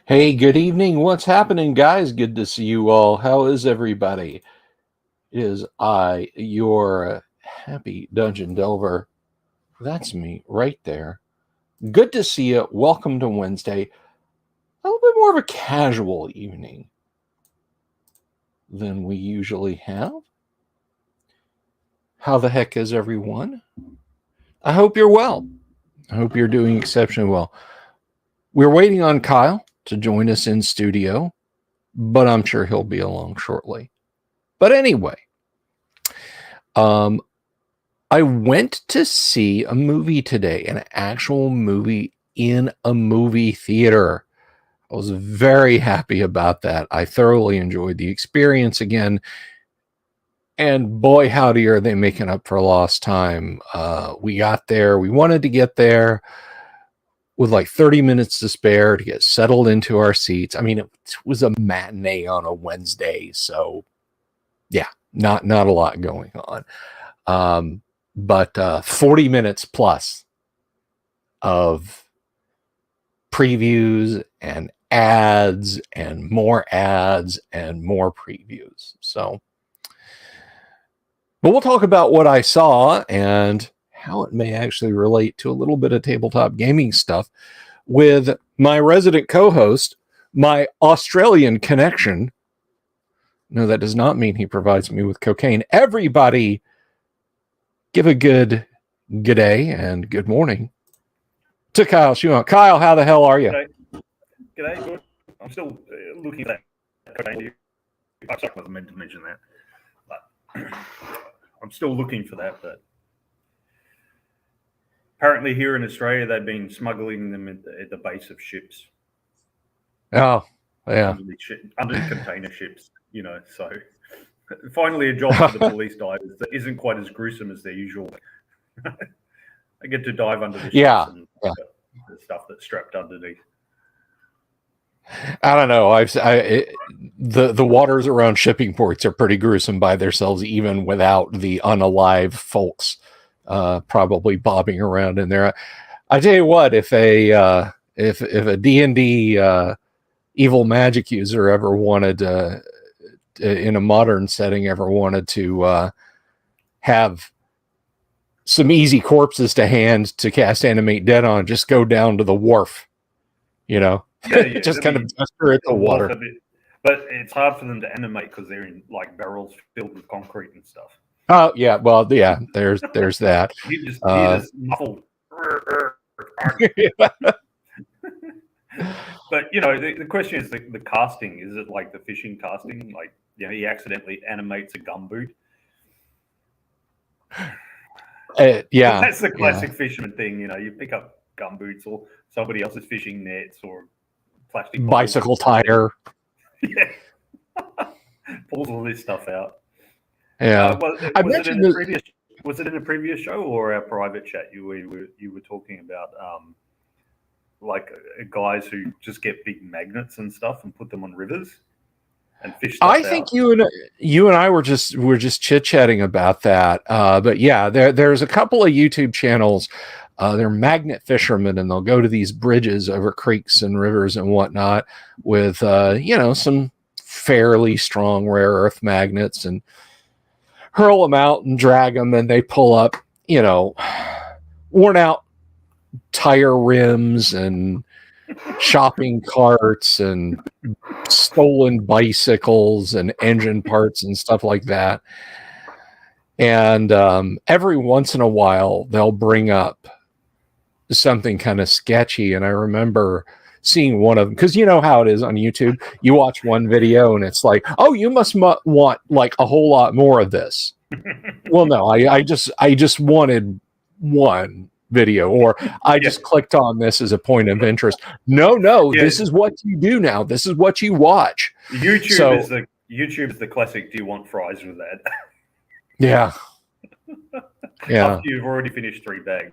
Hey, good evening. What's happening, guys? Good to see you all. How is everybody? It is I, your happy dungeon delver. That's me right there. Good to see you. Welcome to Wednesday. A little bit more of a casual evening than we usually have. How the heck is everyone? I hope you're well. I hope you're doing exceptionally well. We're waiting on Kyle to join us in studio, but I'm sure he'll be along shortly. But anyway, I went to see a movie today, an actual movie in a movie theater. I was very happy about that. I thoroughly enjoyed the experience again. And boy, howdy, are they making up for lost time. We got there. We wanted to get there with like 30 minutes to spare to get settled into our seats. I mean, it was a matinee on a Wednesday. So, yeah, not a lot going on. But 40 minutes plus of previews and ads and more previews. So, but we'll talk about what I saw and how it may actually relate to a little bit of tabletop gaming stuff with my resident co-host, my Australian connection. No, that does not mean he provides me with cocaine. Everybody give a good day and good morning to Kyle Schuant. Kyle, how the hell are you? G'day, good. I'm still looking at that cocaine. I'm sorry, I wasn't meant to mention that. But I'm still looking for that, but apparently here in Australia, they've been smuggling them at the base of ships. Oh, yeah. Under the container ships, you know, so finally a job for the police divers that isn't quite as gruesome as their usual. I get to dive under the ships and the stuff that's strapped underneath. I don't know. The waters around shipping ports are pretty gruesome by themselves, even without the unalive folks probably bobbing around in there. I tell you what, if a D&D evil magic user ever wanted in a modern setting ever wanted to have some easy corpses to hand to cast Animate Dead on, just go down to the wharf, you know. Yeah, just kind of gesture at the water. But it's hard for them to animate because they're in like barrels filled with concrete and stuff. Oh yeah, well yeah, there's that. You just muffled. But you know, the question is the casting. Is it like the fishing casting? Like, you know, he accidentally animates a gumboot. Yeah, that's the classic fisherman thing. You know, you pick up gumboots or somebody else's fishing nets or plastic bicycle tire. Yeah, pulls all this stuff out. Yeah, was it in a previous show or our private chat? You were talking about like guys who just get big magnets and stuff and put them on rivers and fish stuff I think you and I were just chit-chatting about that. But yeah, there's a couple of YouTube channels. They're magnet fishermen, and they'll go to these bridges over creeks and rivers and whatnot with some fairly strong rare earth magnets and hurl them out and drag them, and they pull up, worn out tire rims and shopping carts and stolen bicycles and engine parts and stuff like that. And every once in a while, they'll bring up something kind of sketchy. And I remember seeing one of them, because you know how it is on YouTube. You watch one video and it's like, oh, you must want like a whole lot more of this. Well, no, I just wanted one video, or I just clicked on this as a point of interest. No, this is what you do now. This is what you watch. YouTube is the classic. Do you want fries with that? Yeah. After you've already finished 3 bags.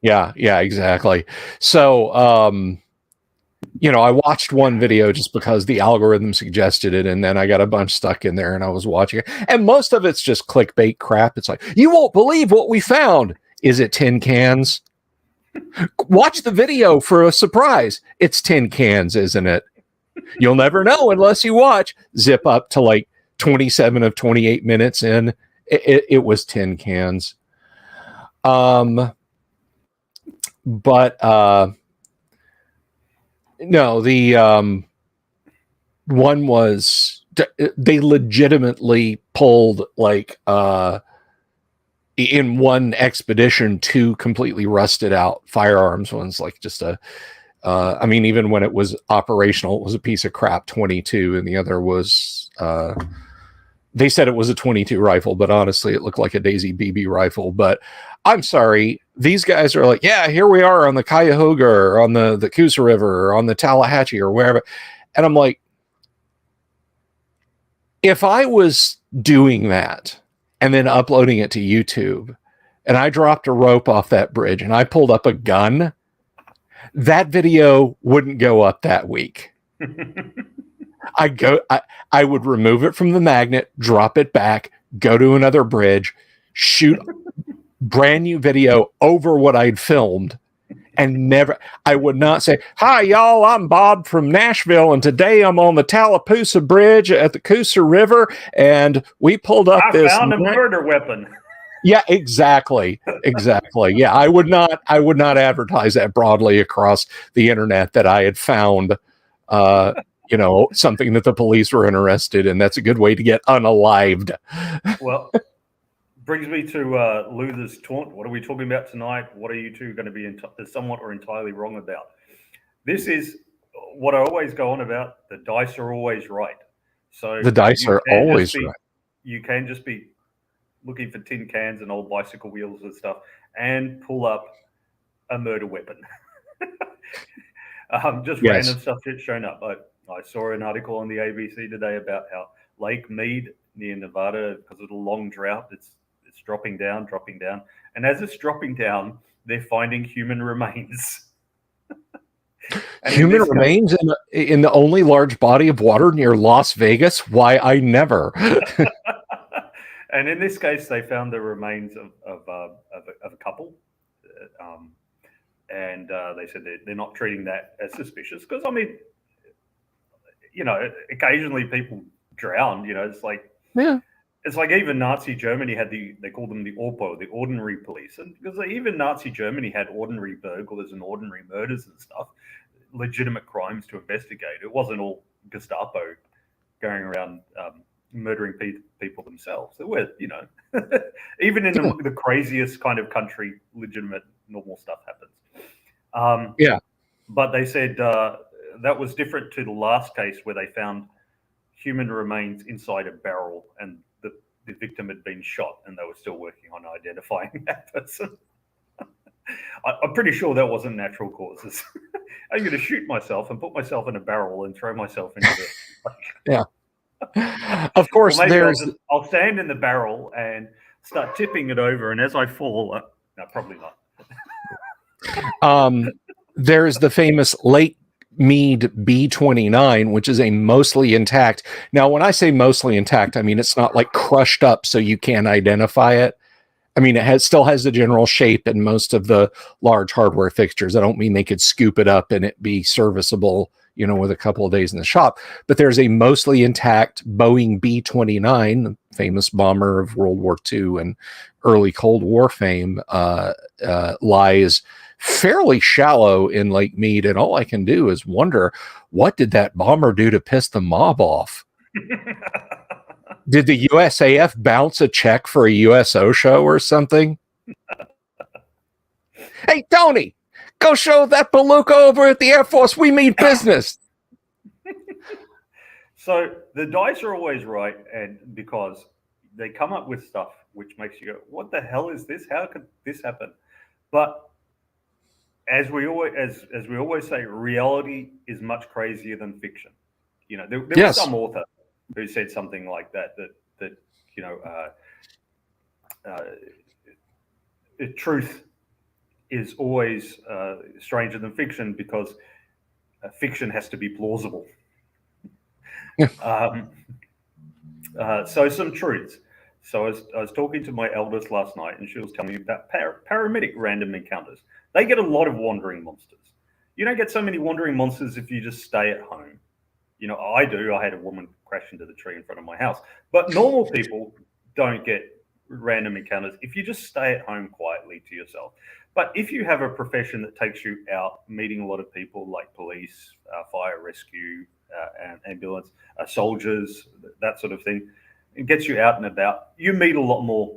Yeah, exactly. So, I watched one video just because the algorithm suggested it, and then I got a bunch stuck in there and I was watching it. And most of it's just clickbait crap. It's like, you won't believe what we found. Is it tin cans? Watch the video for a surprise. It's tin cans, isn't it? You'll never know unless you watch. Zip up to like 27 of 28 minutes in. It was tin cans. But no, the one was they legitimately pulled like in one expedition 2 completely rusted out firearms. One's like just a I mean, even when it was operational, it was a piece of crap 22, and the other was they said it was a 22 rifle, but honestly it looked like a Daisy BB rifle. But I'm sorry, these guys are like, yeah, here we are on the Cuyahoga or on the Coosa River or on the Tallahatchie or wherever. And I'm like, if I was doing that and then uploading it to YouTube and I dropped a rope off that bridge and I pulled up a gun, that video wouldn't go up that week. I would remove it from the magnet, drop it back, go to another bridge, shoot brand new video over what I'd filmed, and I would not say, hi, y'all, I'm Bob from Nashville, and today I'm on the Tallapoosa Bridge at the Coosa River, and we pulled up I found a murder weapon. Yeah, exactly. Yeah, I would not advertise that broadly across the internet that I had found something that the police were interested in. That's a good way to get unalived. Well, brings me to Luther's taunt. What are we talking about tonight? What are you two going to be somewhat or entirely wrong about? This is what I always go on about. The dice are always right. So the dice are always right. You can just be looking for tin cans and old bicycle wheels and stuff and pull up a murder weapon. Random stuff gets shown up. I saw an article on the ABC today about how Lake Mead near Nevada, because of the long drought, it's dropping down. And as it's dropping down, they're finding human remains. Human remains in the only large body of water near Las Vegas? Why, I never. And in this case, they found the remains of a couple. And they said they're not treating that as suspicious. Because, I mean, occasionally people drown. It's like... Yeah. It's like even Nazi Germany had they called them the Orpo, the ordinary police. And because even Nazi Germany had ordinary burglars and ordinary murders and stuff, legitimate crimes to investigate. It wasn't all Gestapo going around murdering people themselves. There were, even in the craziest kind of country, legitimate, normal stuff happens. Yeah. But they said that was different to the last case where they found human remains inside a barrel and the victim had been shot and they were still working on identifying that person. I'm pretty sure that wasn't natural causes. I'm going to shoot myself and put myself in a barrel and throw myself into the... Yeah. Of course, I'll stand in the barrel and start tipping it over, and as I fall... no, probably not. There's the famous Lake Mead B29, which is a mostly intact. Now, when I say mostly intact, I mean it's not like crushed up so you can't identify it. I mean, it still has the general shape in most of the large hardware fixtures. I don't mean they could scoop it up and it be serviceable, with a couple of days in the shop. But there's a mostly intact Boeing B29, the famous bomber of World War II and early Cold War fame, lies fairly shallow in Lake Mead, and all I can do is wonder, what did that bomber do to piss the mob off? Did the USAF bounce a check for a USO show or something? Hey, Tony, go show that Beluga over at the Air Force we mean business. So the dice are always right, and because they come up with stuff which makes you go, what the hell is this? How could this happen? But as we always say, reality is much crazier than fiction. There was some author who said something like that the truth is always stranger than fiction because fiction has to be plausible. So some truths. So I was talking to my eldest last night, and she was telling me about paramedic random encounters. They get a lot of wandering monsters. You don't get so many wandering monsters if you just stay at home. You know, I do. I had a woman crash into the tree in front of my house. But normal people don't get random encounters if you just stay at home quietly to yourself. But if you have a profession that takes you out meeting a lot of people like police, fire rescue, and ambulance, soldiers, that sort of thing, it gets you out and about, you meet a lot more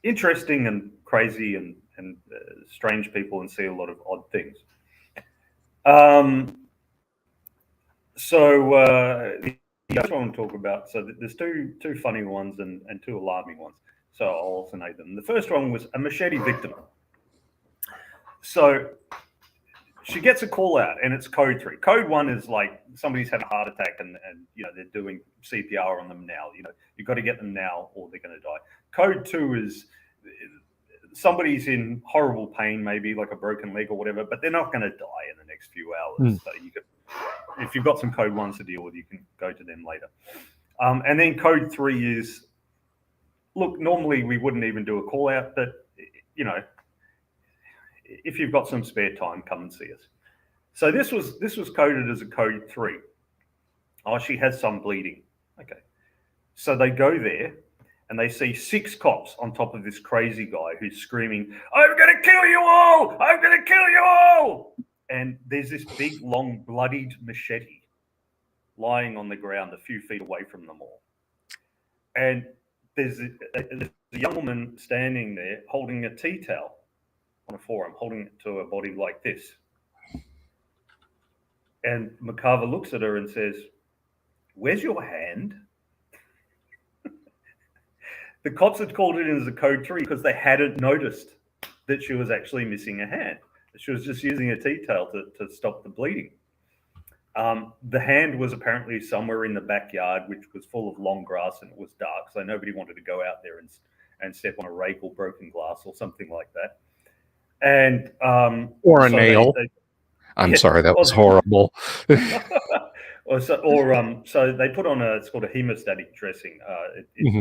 interesting and crazy and strange people and see a lot of odd things. So the other one I want to talk about, so there's two funny ones and two alarming ones. So I'll alternate them. The first one was a machete victim. So she gets a call out and it's code 3. Code 1 is like somebody's had a heart attack and you know, they're doing CPR on them now. You know, you've got to get them now or they're going to die. Code 2 is somebody's in horrible pain, maybe like a broken leg or whatever, but they're not going to die in the next few hours. So you could, if you've got some code 1s to deal with, you can go to them later. And then code 3 is, look, normally we wouldn't even do a call out, but you know, if you've got some spare time, come and see us. So this was coded as a code 3. Oh, she has some bleeding. Okay. So they go there and they see 6 cops on top of this crazy guy who's screaming, "I'm going to kill you all! I'm going to kill you all!" And there's this big, long, bloodied machete lying on the ground a few feet away from them all. And there's a young woman standing there holding a tea towel on a forearm, holding it to her body like this. And McCarver looks at her and says, "Where's your hand?" The cops had called it in as a code 3 because they hadn't noticed that she was actually missing a hand. She was just using a tea towel to stop the bleeding. The hand was apparently somewhere in the backyard, which was full of long grass and it was dark, so nobody wanted to go out there and step on a rake or broken glass or something like that. And or a nail. I'm sorry, that was horrible. So they put on it's called a hemostatic dressing. It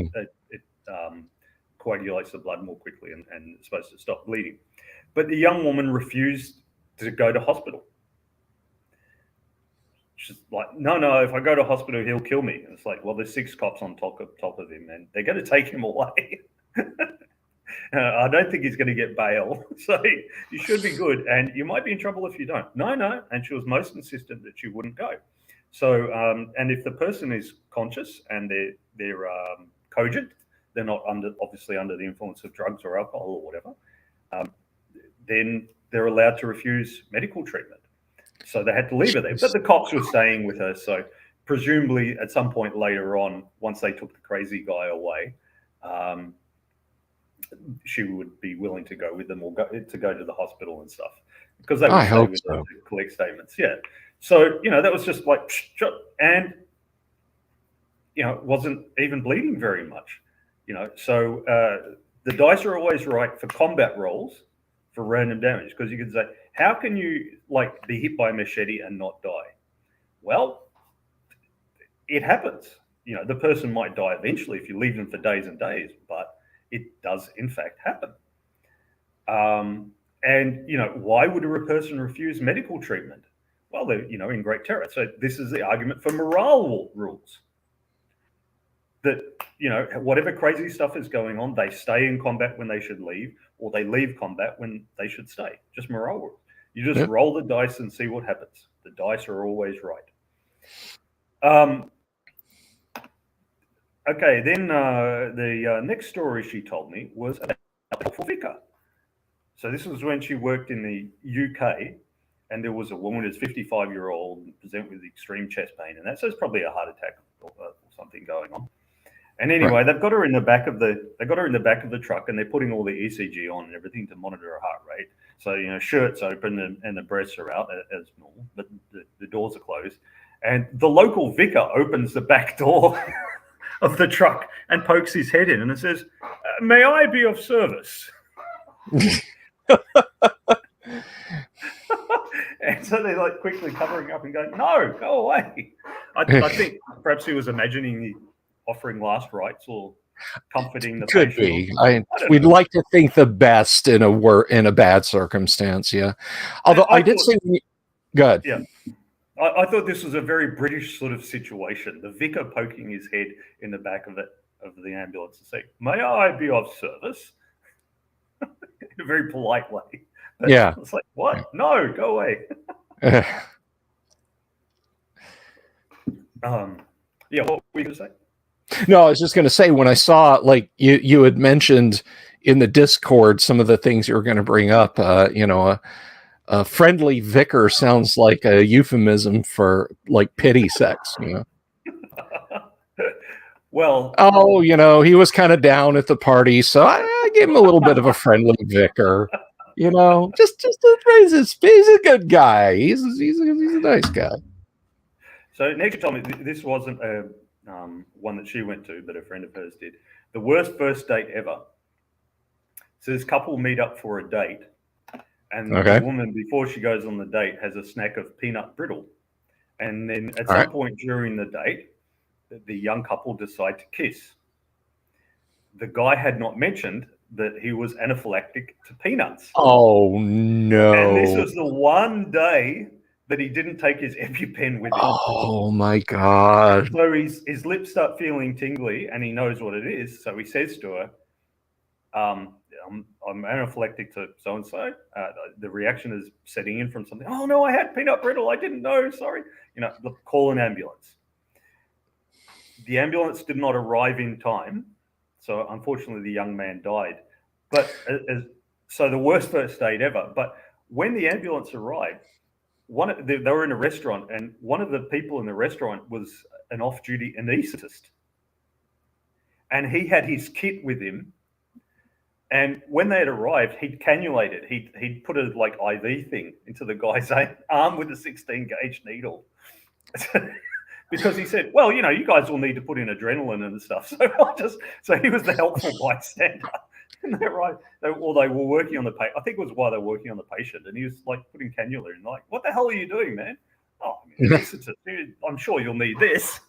coagulates the blood more quickly and it's supposed to stop bleeding. But the young woman refused to go to hospital. She's like, no, if I go to hospital, he'll kill me. And it's like, well, there's 6 cops on top of him and they're going to take him away. I don't think he's going to get bail. So you should be good. And you might be in trouble if you don't. No. And she was most insistent that she wouldn't go. So, and if the person is conscious and they're cogent, they're not obviously under the influence of drugs or alcohol or whatever, then they're allowed to refuse medical treatment. So they had to leave her there. But the cops were staying with her. So presumably at some point later on, once they took the crazy guy away, she would be willing to go with them or go to the hospital and stuff. Because they would stay with her to collect statements. Yeah. So, you know, that was just like, and, you know, it wasn't even bleeding very much, you know. So the dice are always right for combat rolls for random damage, because you can say, how can you like be hit by a machete and not die? Well, it happens. You know, the person might die eventually if you leave them for days and days, but it does in fact happen. And, you know, why would a person refuse medical treatment? Well, they're, you know, in great terror. So this is the argument for morale rules. That, you know, whatever crazy stuff is going on, they stay in combat when they should leave, or they leave combat when they should stay. Just morale rules. You just roll the dice and see what happens. The dice are always right. Okay, then the next story she told me was about a helpful vicar. So this was when she worked in the UK, and there was a woman who's 55-year-old and presented with extreme chest pain, and that, so it's probably a heart attack or something going on. And anyway, they've got her in the back of the truck, and they're putting all the ECG on and everything to monitor her heart rate. So, you know, shirt's open and the breasts are out as normal, but the doors are closed. And the local vicar opens the back door of the truck and pokes his head in, and it says, "May I be of service?" And so they're like quickly covering up and going, "No, go away." I think perhaps he was imagining the offering last rites or comforting the Could patient. be. Don't We'd know. like to think the best in a bad circumstance. Yeah. Although I did say, good. Yeah. I thought this was a very British sort of situation. The vicar poking his head in the back of the ambulance and saying, "May I be of service?" in a very polite way. But Yeah. it's like, what? No, go away. Yeah, what were you going to say? No, I was just going to say, when I saw, like, you had mentioned in the Discord some of the things you were going to bring up, a friendly vicar sounds like a euphemism for, like, pity sex, Well, oh, he was kind of down at the party, so I gave him a little bit of a friendly vicar, just to raise his, he's a good guy. He's a nice guy. So Nexa told me this wasn't one that she went to, but a friend of hers did. The worst first date ever. So this couple meet up for a date, and the woman, before she goes on the date, has a snack of peanut brittle. And then at some point during the date, the young couple decide to kiss. The guy had not mentioned that he was anaphylactic to peanuts. Oh, no. And this was the one day that he didn't take his EpiPen with him. Oh, my God. So his lips start feeling tingly, and he knows what it is. So he says to her, I'm anaphylactic to so-and-so. The reaction is setting in from something. Oh, no, I had peanut brittle. I didn't know. Sorry. Look, call an ambulance. The ambulance did not arrive in time. So unfortunately, the young man died. But so the worst first date ever. But when the ambulance arrived, they were in a restaurant, and one of the people in the restaurant was an off-duty anaesthetist. And he had his kit with him. And when they had arrived, he'd cannulated. He'd put a IV thing into the guy's arm with a 16-gauge needle. Because he said, well, you guys will need to put in adrenaline and stuff. So he was the helpful bystander. And they were working on the patient. I think it was while they were working on the patient. And he was putting cannula in. What the hell are you doing, man? Oh, I'm sure you'll need this.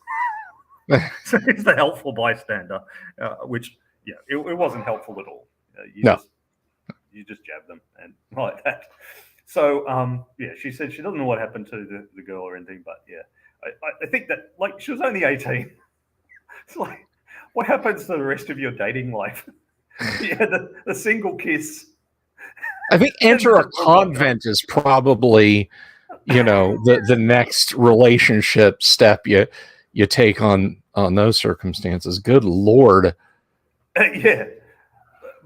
So he's the helpful bystander, which, it wasn't helpful at all. You just jab them and like that. So, she said she doesn't know what happened to the girl or anything, but I think that she was only 18. It's what happens to the rest of your dating life? The single kiss. I think enter a convent is probably, the next relationship step you take on those circumstances. Good Lord. Yeah.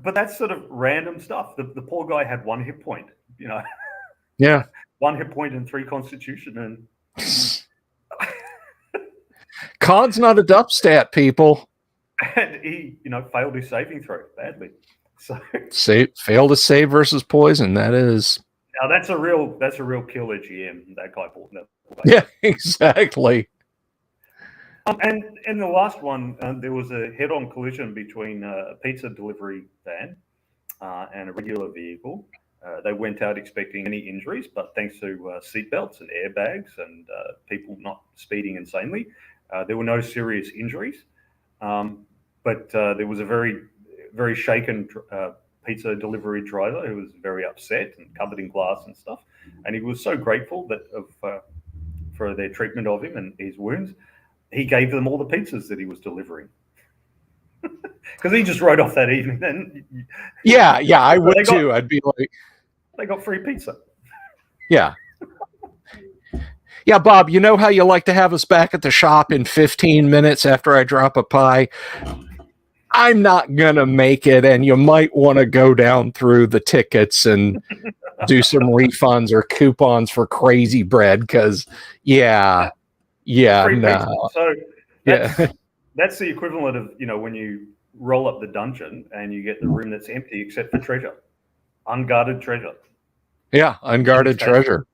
But that's sort of random stuff. The poor guy had 1 hit point, Yeah. 1 hit point and 3 constitution. And Con's not a dup stat, people. And he, failed his saving throw badly. So fail to save versus poison. That is. Now that's a real killer GM. That guy bought that. Yeah, exactly. And in the last one, there was a head-on collision between a pizza delivery van and a regular vehicle. They went out expecting any injuries, but thanks to seatbelts and airbags and people not speeding insanely, there were no serious injuries. But there was a very, very shaken pizza delivery driver who was very upset and covered in glass and stuff. And he was so grateful for their treatment of him and his wounds. He gave them all the pizzas that he was delivering. Because he just rode off that evening. Then yeah, I would too. I'd be like, they got free pizza. Yeah. Yeah, Bob, you know how you like to have us back at the shop in 15 minutes after I drop a pie? I'm not going to make it, and you might want to go down through the tickets and do some refunds or coupons for Crazy Bread, because, no. So that's the equivalent of, when you roll up the dungeon and you get the room that's empty except for treasure. Unguarded treasure. Yeah, unguarded treasure.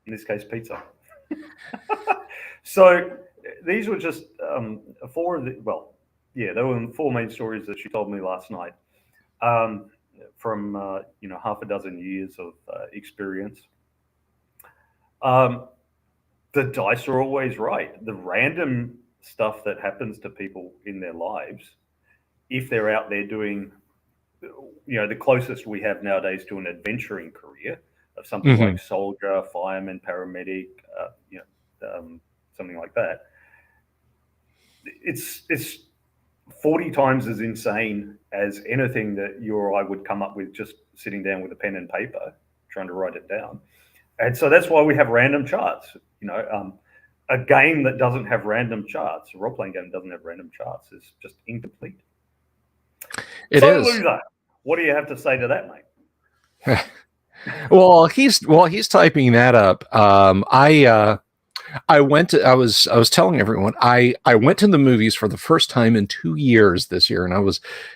In this case, pizza. So these were just 4 of the, there were 4 main stories that she told me last night from, half a dozen years of experience. The dice are always right. The random stuff that happens to people in their lives if they're out there doing, the closest we have nowadays to an adventuring career of something like soldier, fireman, paramedic, something like that, it's 40 times as insane as anything that you or I would come up with just sitting down with a pen and paper trying to write it down. And so that's why we have random charts. A game that doesn't have random charts, a role-playing game that doesn't have random charts, is just incomplete. It is. Loser, what do you have to say to that, mate? Well, he's typing that up. I was telling everyone I went to the movies for the first time in 2 years this year, and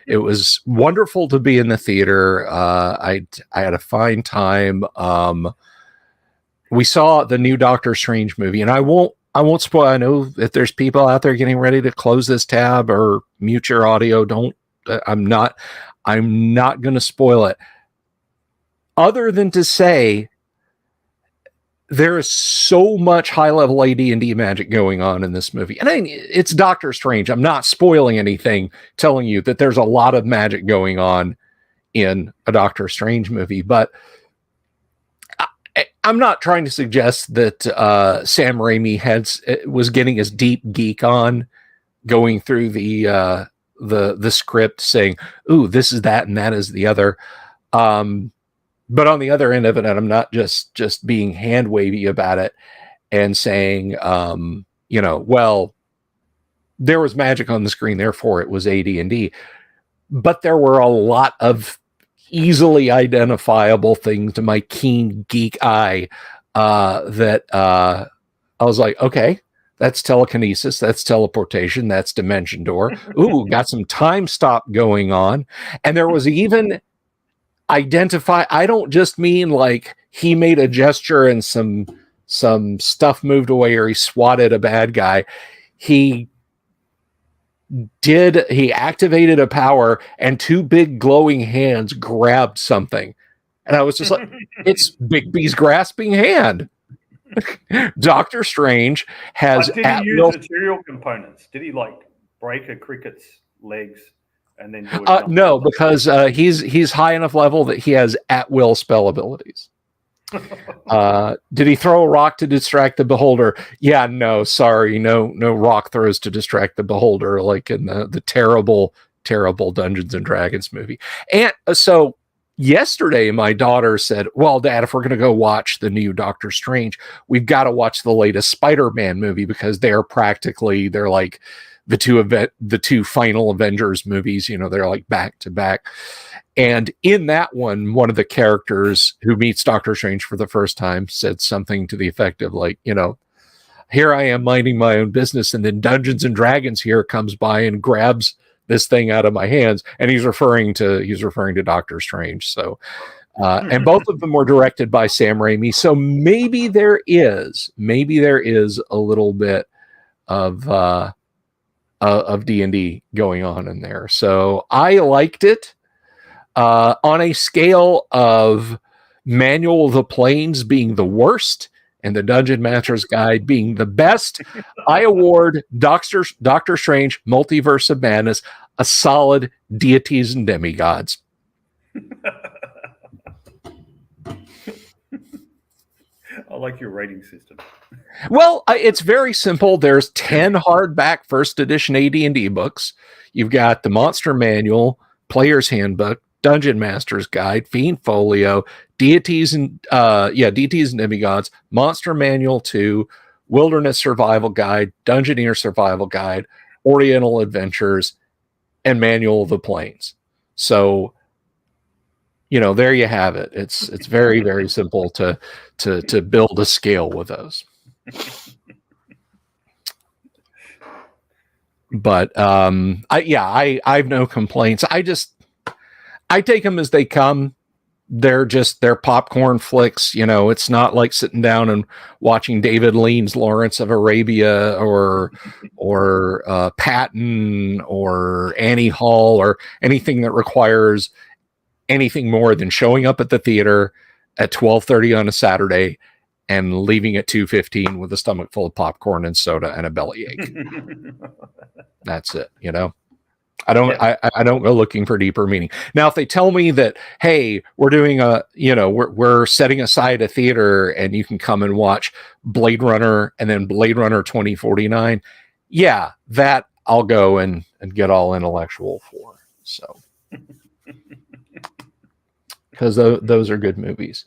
it was wonderful to be in the theater. I had a fine time. We saw the new Doctor Strange movie, and I won't spoil. I know if there's people out there getting ready to close this tab or mute your audio, I'm not going to spoil it. Other than to say, there is so much high-level AD&D magic going on in this movie. And it's Doctor Strange. I'm not spoiling anything, telling you that there's a lot of magic going on in a Doctor Strange movie. But I'm not trying to suggest that Sam Raimi was getting his deep geek on, going through the script, saying, "Ooh, this is that and that is the other." But on the other end of it, and I'm not just being hand wavy about it and saying, well, there was magic on the screen, therefore it was AD&D. But there were a lot of easily identifiable things to my keen geek eye that I was like, okay, that's telekinesis, that's teleportation, that's dimension door. Ooh, got some time stop going on. And there was even I don't just mean like he made a gesture and some stuff moved away or he swatted a bad guy. He activated a power and two big glowing hands grabbed something. And I was just like, it's Bigby's grasping hand. Doctor Strange has did he use material components? Did he break a cricket's legs? And then no, because he's high enough level that he has at-will spell abilities. Did he throw a rock to distract the beholder? Yeah, no, sorry, no rock throws to distract the beholder, like in the terrible Dungeons and Dragons movie. And so yesterday, my daughter said, "Well, Dad, if we're going to go watch the new Doctor Strange, we've got to watch the latest Spider-Man movie because they're like." The two final Avengers movies, they're like back to back. And in that one of the characters who meets Doctor Strange for the first time said something to the effect of here I am minding my own business, and then Dungeons and Dragons here comes by and grabs this thing out of my hands. And he's referring to Doctor Strange. So, and both of them were directed by Sam Raimi. So maybe there is a little bit of D&D going on in there. So I liked it. On a scale of Manual of the Planes being the worst and the Dungeon Master's Guide being the best, I award Doctor Strange Multiverse of Madness a solid Deities and Demigods. I like your rating system. Well, it's very simple. There's 10 hardback first edition AD&D books. You've got the Monster Manual, Player's Handbook, Dungeon Master's Guide, Fiend Folio, Deities and Demigods, Monster Manual 2, Wilderness Survival Guide, Dungeoneer Survival Guide, Oriental Adventures, and Manual of the Planes. So, there you have it. It's very, very simple to build a scale with those. But I have no complaints. I take them as they come. They're popcorn flicks. It's not like sitting down and watching David Lean's Lawrence of Arabia or Patton or Annie Hall or anything that requires anything more than showing up at the theater at 12:30 on a Saturday and leaving at 2:15 with a stomach full of popcorn and soda and a bellyache. That's it, I don't go looking for deeper meaning. Now, if they tell me that, hey, we're doing we're setting aside a theater and you can come and watch Blade Runner and then Blade Runner 2049, yeah, that I'll go and get all intellectual for. So, because those are good movies.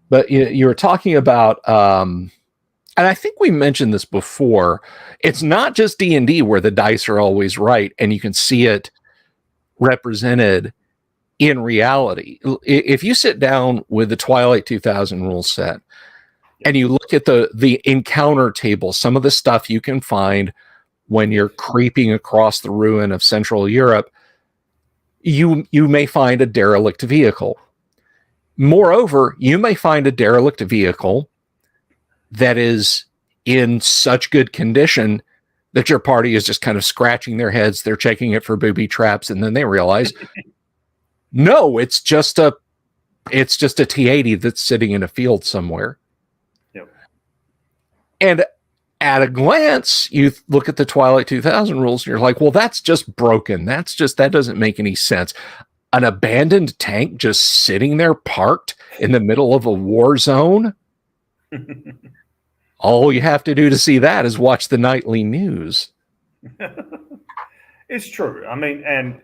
But you were talking about, and I think we mentioned this before, it's not just D&D where the dice are always right, and you can see it represented in reality. If you sit down with the Twilight 2000 rule set, and you look at the encounter table, some of the stuff you can find when you're creeping across the ruin of Central Europe, you may find a derelict vehicle. Moreover, you may find a derelict vehicle that is in such good condition that your party is just kind of scratching their heads. They're checking it for booby traps, and then they realize, no, it's just a T-80 that's sitting in a field somewhere. Yep. And at a glance, you look at the Twilight 2000 rules, and you're like, well, that's just broken. That doesn't make any sense. An abandoned tank just sitting there parked in the middle of a war zone. All you have to do to see that is watch the nightly news. It's true. I mean, and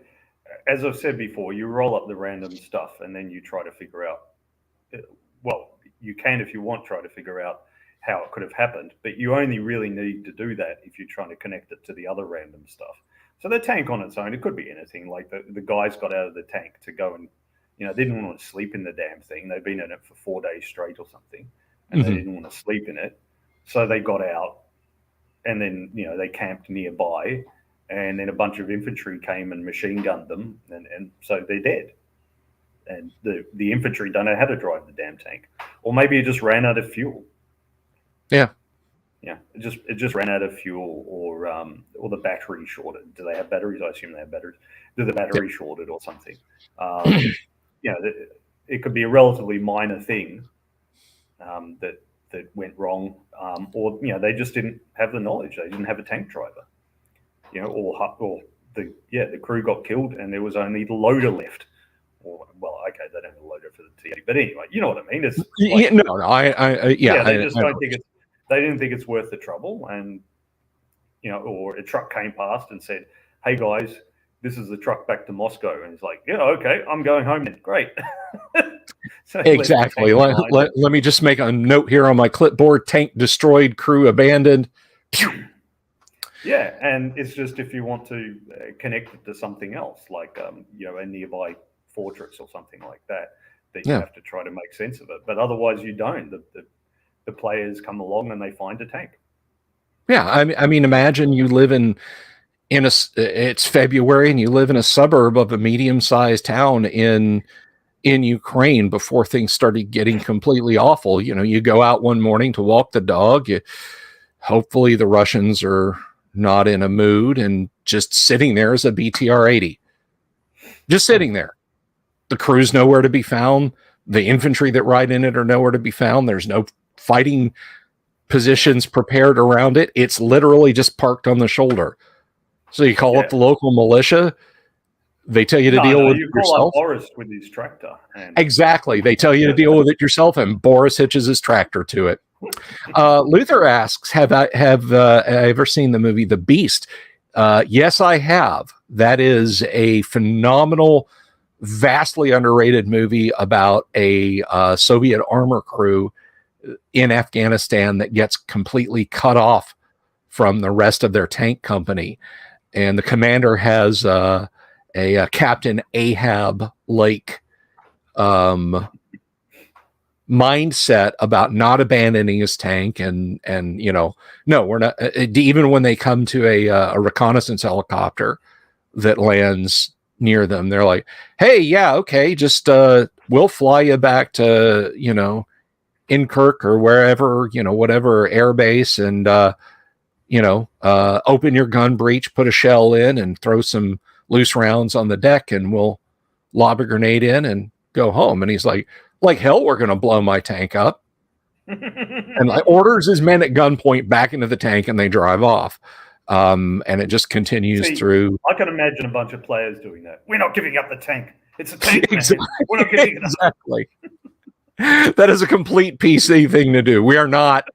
as I've said before, you roll up the random stuff and then you try to figure out, well, you can, if you want, try to figure out how it could have happened, but you only really need to do that if you're trying to connect it to the other random stuff. So the tank on its own, it could be anything. Like the guys got out of the tank to go and, they didn't want to sleep in the damn thing. They'd been in it for 4 days straight or something, and they didn't want to sleep in it. So they got out, and then, they camped nearby, and then a bunch of infantry came and machine gunned them, and so they're dead. And the infantry don't know how to drive the damn tank. Or maybe it just ran out of fuel. Yeah. Yeah, it just ran out of fuel, or the battery shorted. Do they have batteries? I assume they have batteries. Did the battery shorted or something? It could be a relatively minor thing that went wrong, or they just didn't have the knowledge. They didn't have a tank driver, or the crew got killed and there was only the loader left. Or, well, okay, they don't have a loader for the T-80, but anyway, you know what I mean. It's like, they just don't think it's. They didn't think it's worth the trouble, and or a truck came past and said, "Hey guys, this is the truck back to Moscow," and it's like, "Yeah, okay, I'm going home then." Great. So exactly. Let me just make a note here on my clipboard: tank destroyed, crew abandoned. Yeah, and it's just if you want to connect it to something else, like a nearby fortress or something like that, you have to try to make sense of it. But otherwise, you don't. The players come along and they find a tank. Yeah, I mean, imagine you live it's February and you live in a suburb of a medium-sized town in Ukraine before things started getting completely awful. You go out one morning to walk the dog. Hopefully the Russians are not in a mood, and just sitting there is a BTR-80. Just sitting there. The crew's nowhere to be found. The infantry that ride in it are nowhere to be found. There's no fighting positions prepared around it. It's literally just parked on the shoulder. So you call up the local militia. They tell you to deal with it yourself. You call up Boris with his tractor. Exactly. They tell you to deal with it yourself, and Boris hitches his tractor to it. Luther asks, have I ever seen the movie The Beast? Yes, I have. That is a phenomenal, vastly underrated movie about a Soviet armor crew in Afghanistan that gets completely cut off from the rest of their tank company. And the commander has a Captain Ahab like mindset about not abandoning his tank, and no, we're not. Even when they come to a reconnaissance helicopter that lands near them, they're like, "Hey, yeah, okay, just we'll fly you back to Kirk or wherever, whatever air base, and open your gun breech, put a shell in, and throw some loose rounds on the deck, and we'll lob a grenade in and go home." And he's like hell, we're going to blow my tank up. And orders his men at gunpoint back into the tank, and they drive off. And it just continues through. I can imagine a bunch of players doing that. We're not giving up the tank. It's a tank, man. Exactly. We're not giving it up. Exactly. That is a complete PC thing to do. We are not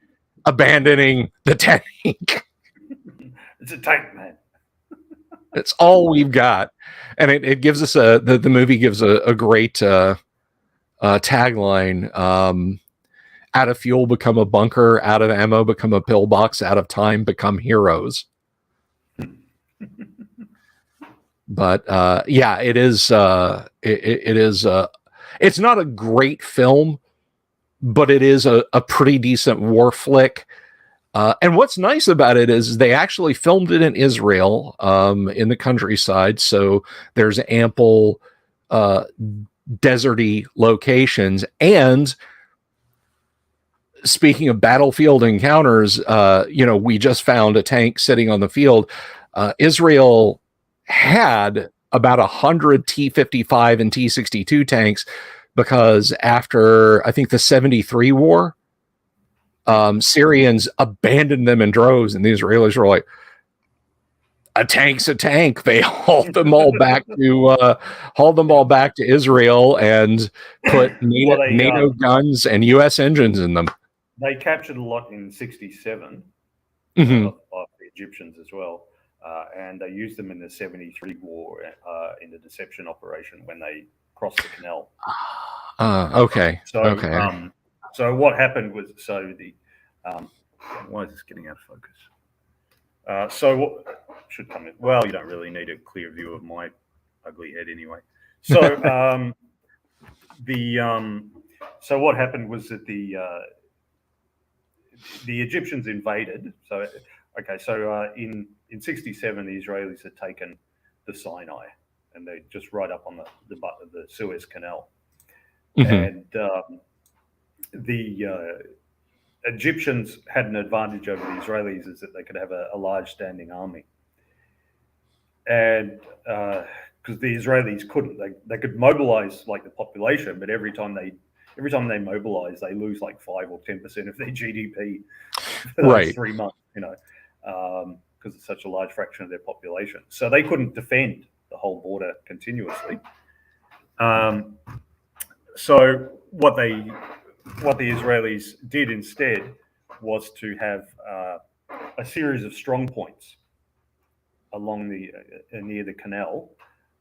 abandoning the tank. It's a tank, man. It's all we've got. And it gives us the movie gives a great tagline. Out of fuel, become a bunker. Out of ammo, become a pillbox. Out of time, become heroes. But yeah, it is. It is. It's not a great film, but it is a pretty decent war flick. And what's nice about it is they actually filmed it in Israel, in the countryside. So there's ample deserty locations. And speaking of battlefield encounters, we just found a tank sitting on the field. Israel had about 100 T-55 and T-62 tanks because after, I think, the 73 war, Syrians abandoned them in droves, and the Israelis were like, a tank's a tank. They hauled them all back to Israel and put NATO guns and U.S. engines in them. They captured a lot in '67 Mm-hmm. of the Egyptians as well, and they used them in the '73 war in the deception operation when they crossed the canal. Okay. So what happened was, why is this getting out of focus? So what should come in? Well, you don't really need a clear view of my ugly head anyway. So so what happened was that the Egyptians invaded. So in '67, the Israelis had taken the Sinai, and they just right up on the butt of the Suez Canal. Mm-hmm. And the Egyptians had an advantage over the Israelis, is that they could have a large standing army, and because the Israelis couldn't, they could mobilize like the population, but every time they mobilize, they lose like 5 or 10% of their GDP for those 3 months, because it's such a large fraction of their population. So they couldn't defend the whole border continuously. So what the Israelis did instead was to have a series of strong points along near the canal,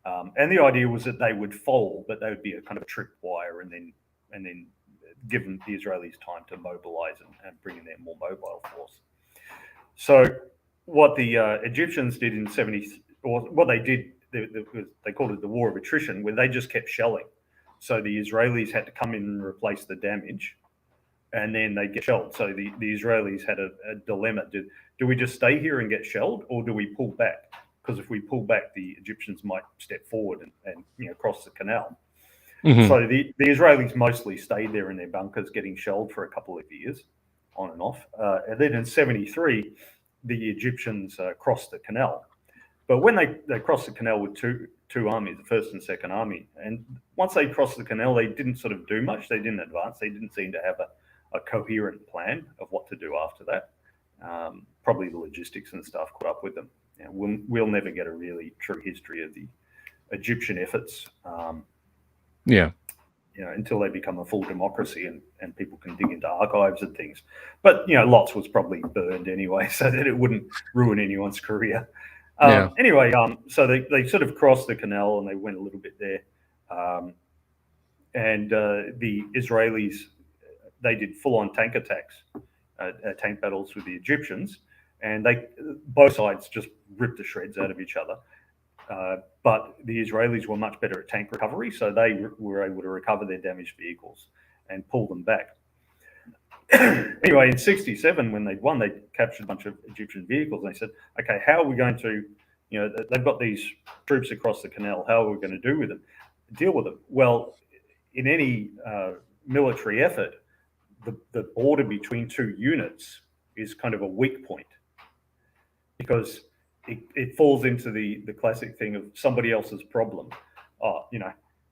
and the idea was that they would fold, but they would be a kind of tripwire, and then given the Israelis time to mobilize and bring in their more mobile force. So what the Egyptians did in '70, or what they did, they called it the war of attrition, where they just kept shelling. So the Israelis had to come in and replace the damage, and then they get shelled. So the Israelis had a dilemma. Do we just stay here and get shelled, or do we pull back? Because if we pull back, the Egyptians might step forward and cross the canal. Mm-hmm. So the Israelis mostly stayed there in their bunkers getting shelled for a couple of years, on and off. And then in '73, the Egyptians crossed the canal. But when they crossed the canal with two armies, the First and Second Army, and once they crossed the canal, they didn't sort of do much. They didn't advance. They didn't seem to have a coherent plan of what to do after that. Probably the logistics and stuff caught up with them. We'll never get a really true history of the Egyptian efforts. Until they become a full democracy and people can dig into archives and things. But, lots was probably burned anyway, so that it wouldn't ruin anyone's career. Anyway, so they sort of crossed the canal and they went a little bit there. And the Israelis, they did full-on tank attacks, tank battles with the Egyptians, and both sides just ripped the shreds out of each other. But the Israelis were much better at tank recovery, so they were able to recover their damaged vehicles and pull them back. Anyway, in '67, when they won, they captured a bunch of Egyptian vehicles, and they said, okay, how are we going to, they've got these troops across the canal, how are we going to deal with them? Well, in any military effort, the border between two units is kind of a weak point, because it falls into the classic thing of somebody else's problem.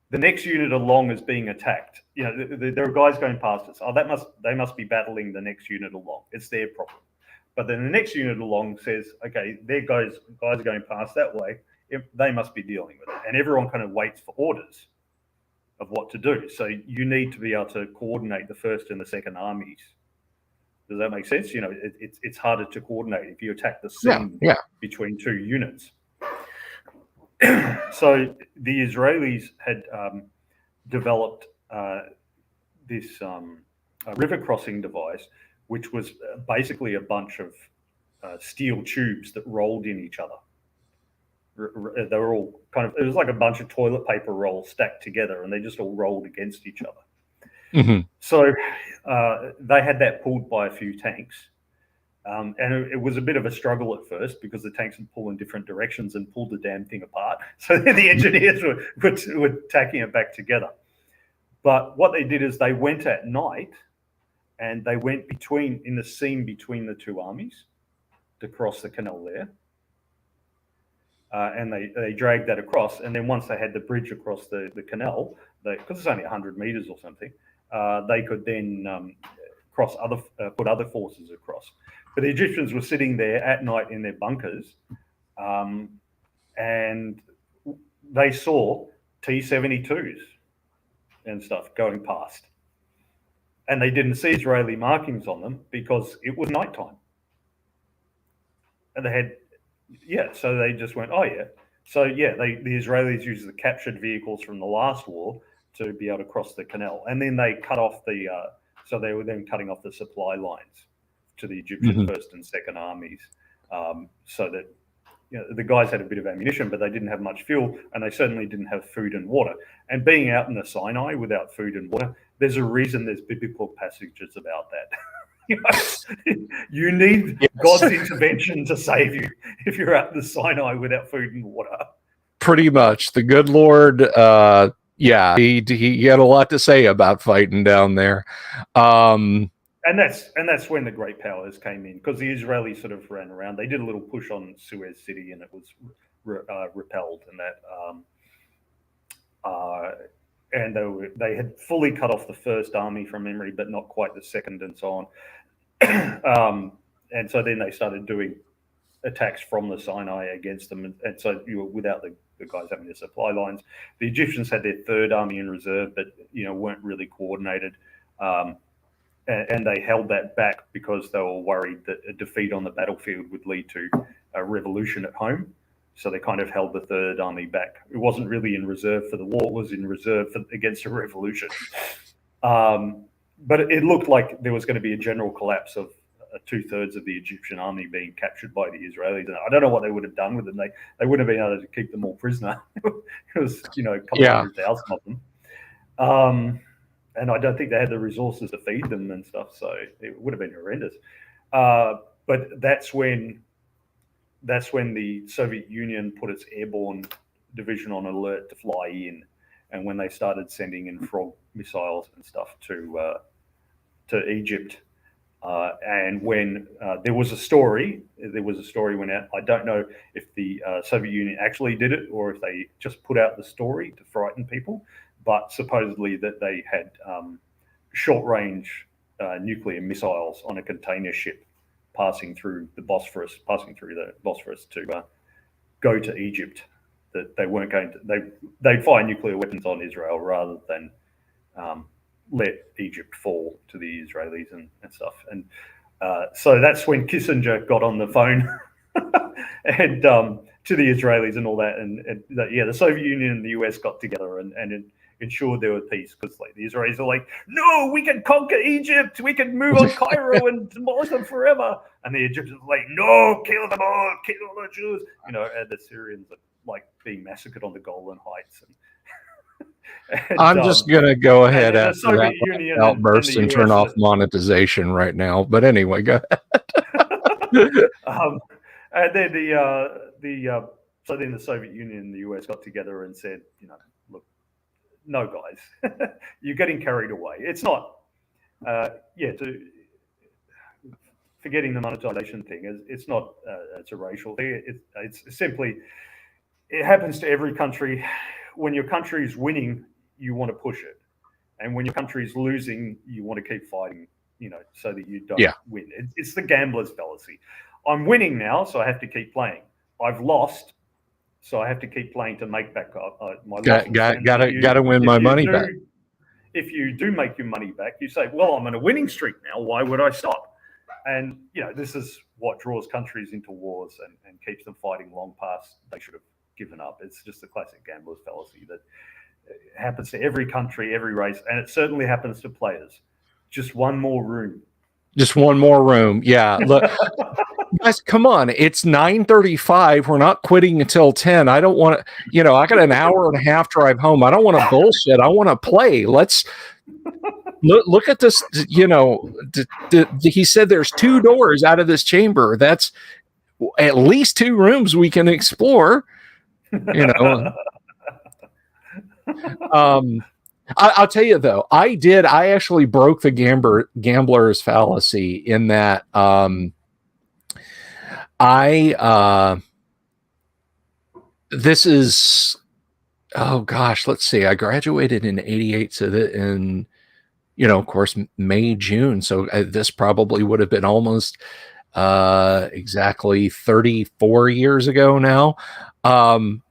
The next unit along is being attacked. There are guys going past us. They must be battling the next unit along. It's their problem. But then the next unit along says, okay, there guys are going past that way. They must be dealing with it. And everyone kind of waits for orders of what to do. So you need to be able to coordinate the first and the second armies. Does that make sense? It's harder to coordinate if you attack the scene between two units. So the Israelis had developed this river crossing device, which was basically a bunch of steel tubes that rolled in each other. They were all it was like a bunch of toilet paper rolls stacked together, and they just all rolled against each other. Mm-hmm. So they had that pulled by a few tanks. And it was a bit of a struggle at first because the tanks would pull in different directions and pull the damn thing apart. So the engineers were tacking it back together. But what they did is they went at night and they went in the seam between the two armies to cross the canal there. And they dragged that across. And then once they had the bridge across the canal, because it's only 100 meters or something, they could then put other forces across. But the Egyptians were sitting there at night in their bunkers, and they saw T-72s and stuff going past. And they didn't see Israeli markings on them because it was nighttime. And they had, so they just went, oh yeah. So yeah, the Israelis used the captured vehicles from the last war to be able to cross the canal. And then they cut off so they were then cutting off the supply lines to the Egyptian first and second armies, so that the guys had a bit of ammunition, but they didn't have much fuel, and they certainly didn't have food and water. And being out in the Sinai without food and water, there's a reason there's biblical passages about that. You need God's intervention to save you if you're out in the Sinai without food and water. Pretty much. The good Lord, he had a lot to say about fighting down there. And that's when the great powers came in, because the Israelis sort of ran around. They did a little push on Suez City, and it was repelled, and that and they had fully cut off the first army from memory, but not quite the second, and so on. And so then they started doing attacks from the Sinai against them, and so you were without the guys having the supply lines. The Egyptians had their third army in reserve, but weren't really coordinated. And they held that back because they were worried that a defeat on the battlefield would lead to a revolution at home. So they kind of held the third army back. It wasn't really in reserve for the war; it was in reserve against a revolution. But it looked like there was going to be a general collapse of 2/3 of the Egyptian army being captured by the Israelis. And I don't know what they would have done with them. They wouldn't have been able to keep them all prisoner. It was a couple of 100,000 of them. And I don't think they had the resources to feed them and stuff, so it would have been horrendous. But that's when the Soviet Union put its airborne division on alert to fly in, and when they started sending in frog missiles and stuff to Egypt. And when there was a story went out. I don't know if the Soviet Union actually did it or if they just put out the story to frighten people. But supposedly that they had short-range nuclear missiles on a container ship passing through the Bosphorus to go to Egypt. That they weren't going to. They'd fire nuclear weapons on Israel rather than let Egypt fall to the Israelis and stuff. And so that's when Kissinger got on the phone and to the Israelis and all that. And the Soviet Union and the US got together and ensured there was peace, because the Israelis are like, no, we can conquer Egypt, we can move on Cairo and demolish them forever. And the Egyptians are like, no, kill them all, kill all the Jews. And the Syrians are being massacred on the Golan Heights. And I'm just going to go ahead and after that outburst and turn off monetization right now. But anyway, go ahead. And then so then the Soviet Union and the US got together and said, look, no, guys, you're getting carried away. It's not, forgetting the monetization thing. It's not, it's a racial thing. It's simply, it happens to every country. When your country's winning, you want to push it. And when your country's losing, you want to keep fighting so that you don't Yeah. win. It's the gambler's fallacy. I'm winning now, so I have to keep playing. I've lost, so I have to keep playing to make back my losses. Gotta win my money back. If you do make your money back, you say, well, I'm on a winning streak now. Why would I stop? And, this is what draws countries into wars and keeps them fighting long past they should have given up. It's just the classic gambler's fallacy that happens to every country, every race, and it certainly happens to players. Just one more room. Just one more room. Yeah. Look, guys, come on. It's 9:35. We're not quitting until 10. I don't want to, I got an hour and a half drive home. I don't want to bullshit. I want to play. Let's look at this. He said there's 2 doors out of this chamber. That's at least 2 rooms we can explore. I'll tell you though, I actually broke the gambler's fallacy in that this is, oh gosh, let's see. I graduated in 88. So that in, of course, May, June. So this probably would have been almost exactly 34 years ago now.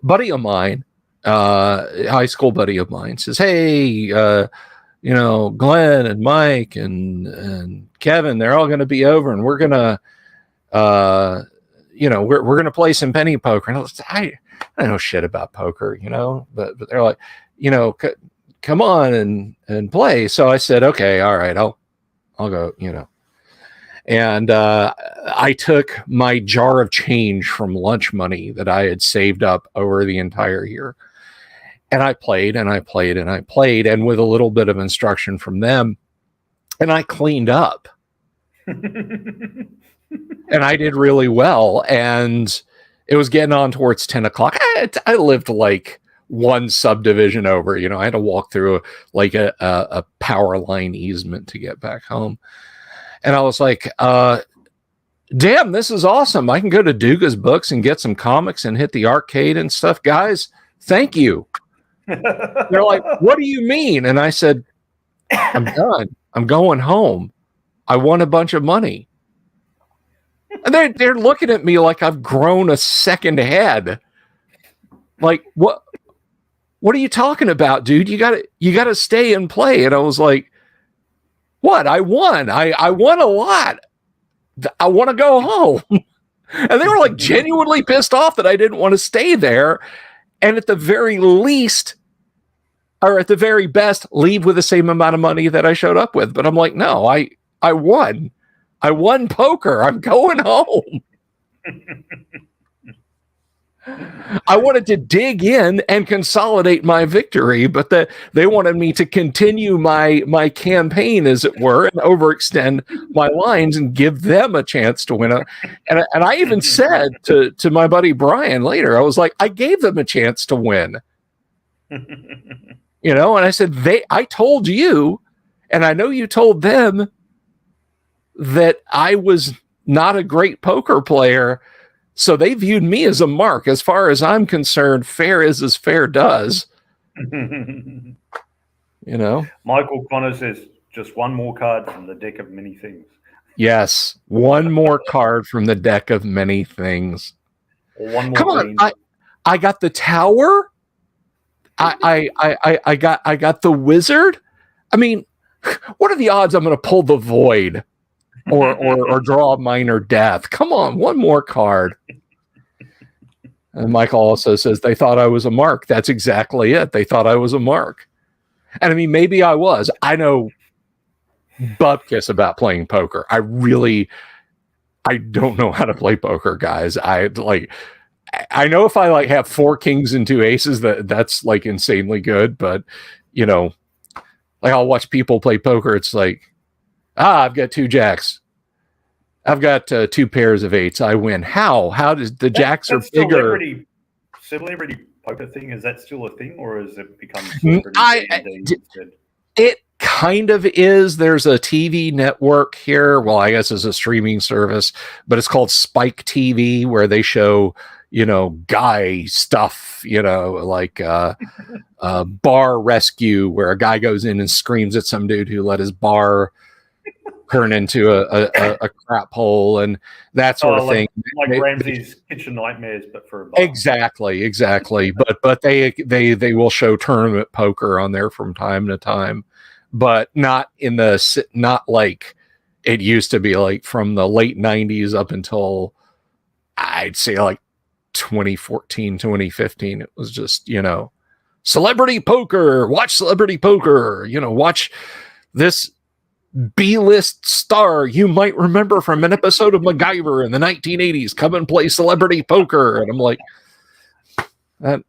Buddy of mine, high school buddy of mine says, hey, Glenn and Mike and Kevin, they're all going to be over and we're going to, we're going to play some penny poker. And I don't know shit about poker, but they're like, come on and play. So I said, okay, all right, I'll go, and I took my jar of change from lunch money that I had saved up over the entire year. And I played and I played and I played, and with a little bit of instruction from them, and I cleaned up. And I did really well. And it was getting on towards 10 o'clock. I lived like one subdivision over, I had to walk through a power line easement to get back home. And I was like, damn, this is awesome. I can go to Duga's Books and get some comics and hit the arcade and stuff. Guys, thank you. They're like, what do you mean? And I said, I'm done. I'm going home. I won a bunch of money. And they're looking at me like I've grown a second head. Like, what are you talking about, dude? You gotta stay and play. And I was like, what? I won. I won a lot. I want to go home. And they were like genuinely pissed off that I didn't want to stay there. And at the very least, or at the very best, leave with the same amount of money that I showed up with. But I'm like, no, I won. I won poker. I'm going home. I wanted to dig in and consolidate my victory, but they wanted me to continue my campaign, as it were, and overextend my lines and give them a chance to win. And I even said to my buddy Brian later, I was like, I gave them a chance to win. And I said, I told you, and I know you told them that I was not a great poker player. So they viewed me as a mark. As far as I'm concerned, fair is as fair does. Michael Connor says, just one more card from the deck of many things. Yes, one more card from the deck of many things. One more. Come on, I got the tower. I got the wizard. I mean, what are the odds I'm going to pull the void? Or draw a minor death. Come on, one more card. And Michael also says they thought I was a mark. That's exactly it. They thought I was a mark. And I mean, maybe I was. I know bupkis about playing poker. I don't know how to play poker, guys. I know if I have 4 kings and 2 aces, that's like insanely good. But I'll watch people play poker. It's like, I've got 2 jacks. I've got 2 pairs of 8s. I win. How does the jacks are bigger? Celebrity poker thing, is that still a thing, or has it become it kind of is. There's a TV network here. Well, I guess it's a streaming service, but it's called Spike TV, where they show guy stuff, like bar rescue, where a guy goes in and screams at some dude who let his bar turn into a crap hole and that sort of thing. Like Ramsay's Kitchen Nightmares, but for a bar. Exactly. But they will show tournament poker on there from time to time, but not like it used to be, like from the late 90s up until I'd say like 2014, 2015. It was just, celebrity poker, watch celebrity poker, watch this B-list star you might remember from an episode of MacGyver in the 1980s come and play celebrity poker. And I'm like, I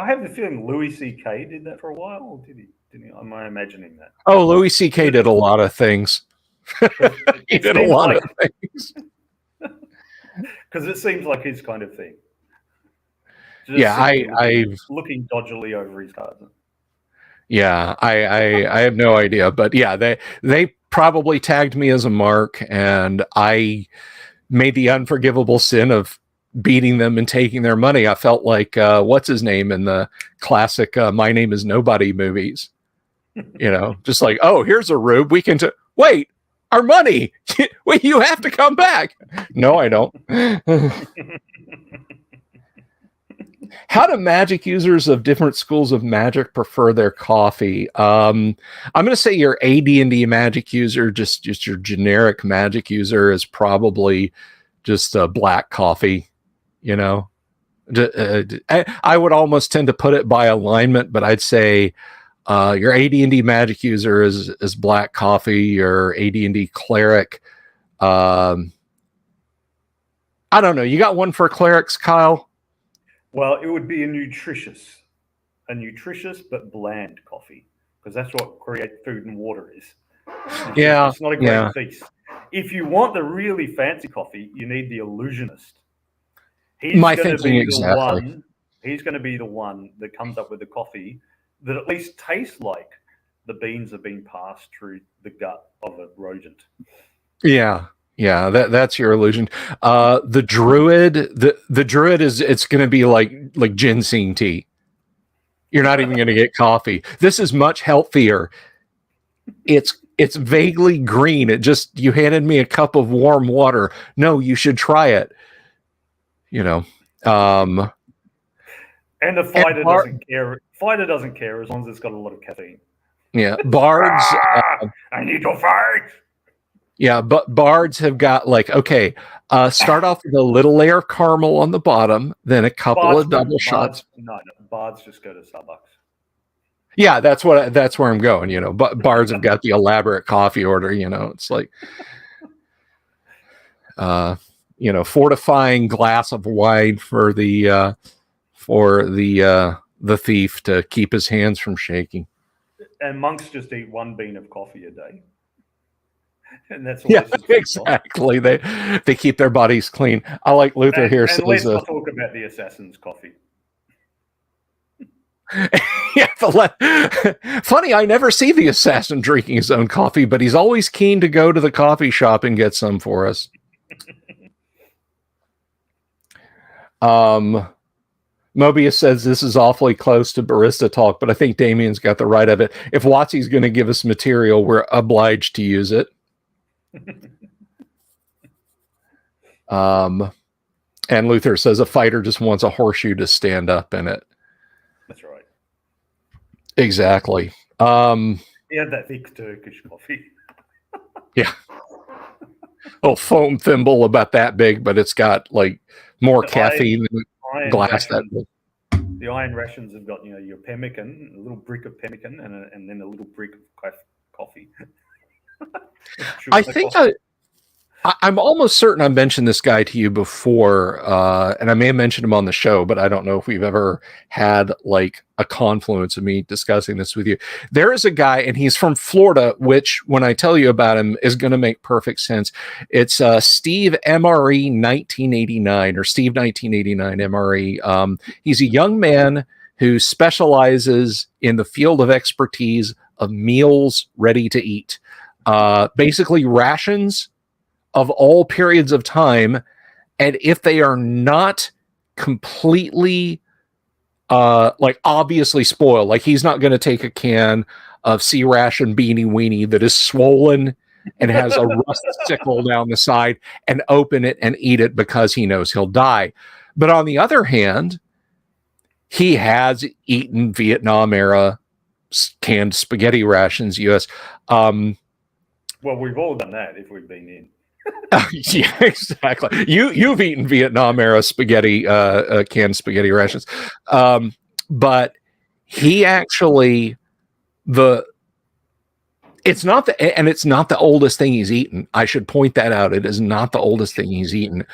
have the feeling Louis C.K. did that for a while, or did he? Am I imagining that? Oh, Louis C.K. did a lot of things. He did a lot of things. Because it seems like his kind of thing. I've looking dodgily over his cards. Yeah, I have no idea, but yeah, they probably tagged me as a mark, and I made the unforgivable sin of beating them and taking their money. I felt like what's his name in the classic My Name Is Nobody movies. Just like, oh, here's a rube. We can wait, our money. Wait, you have to come back. No, I don't. How do magic users of different schools of magic prefer their coffee? I'm going to say your AD&D magic user, just your generic magic user, is probably just a black coffee. I would almost tend to put it by alignment, but I'd say your AD&D magic user is black coffee. Your AD&D cleric, I don't know. You got one for clerics, Kyle? Well, it would be a nutritious but bland coffee, because that's what create food and water is. It's not a great feast. If you want the really fancy coffee, you need the illusionist. He's going to be the one that comes up with the coffee that at least tastes like the beans have been passed through the gut of a rodent. Yeah, that's your illusion. The druid, the druid it's going to be like ginseng tea. You're not even going to get coffee. This is much healthier. It's vaguely green. You handed me a cup of warm water. No, you should try it. And the fighter doesn't care. Fighter doesn't care as long as it's got a lot of caffeine. Yeah, bards. I need to fight. Yeah, but bards have got start off with a little layer of caramel on the bottom, then a couple of double shots. No, bards just go to Starbucks. Yeah, that's where I'm going. But bards have got the elaborate coffee order. It's like, fortifying glass of wine for the thief to keep his hands from shaking. And monks just eat one bean of coffee a day. And that's exactly. They keep their bodies clean. I like Luther here. And let's not talk about the assassin's coffee. Funny, I never see the assassin drinking his own coffee, but he's always keen to go to the coffee shop and get some for us. Mobius says this is awfully close to barista talk, but I think Damien's got the right of it. If Watsy's going to give us material, we're obliged to use it. And Luther says a fighter just wants a horseshoe to stand up in it. That's right. Exactly. He had that thick Turkish coffee. Yeah. Oh, foam thimble about that big, but it's got more caffeine than glass that big. The iron rations have got your pemmican, a little brick of pemmican, and then a little brick of coffee. I think I'm almost certain I mentioned this guy to you before, and I may have mentioned him on the show, but I don't know if we've ever had a confluence of me discussing this with you. There is a guy, and he's from Florida, which when I tell you about him is going to make perfect sense. It's Steve MRE 1989 or Steve 1989 MRE. He's a young man who specializes in the field of expertise of meals ready to eat. Basically rations of all periods of time, and if they are not completely obviously spoiled, he's not going to take a can of sea ration beanie weenie that is swollen and has a rust sickle down the side, and open it and eat it because he knows he'll die. But on the other hand, he has eaten Vietnam era canned spaghetti rations, US. Well, we've all done that if we've been in. Yeah, exactly. You've eaten Vietnam era spaghetti, canned spaghetti rations, but he actually it's not the oldest thing he's eaten. I should point that out. It is not the oldest thing he's eaten.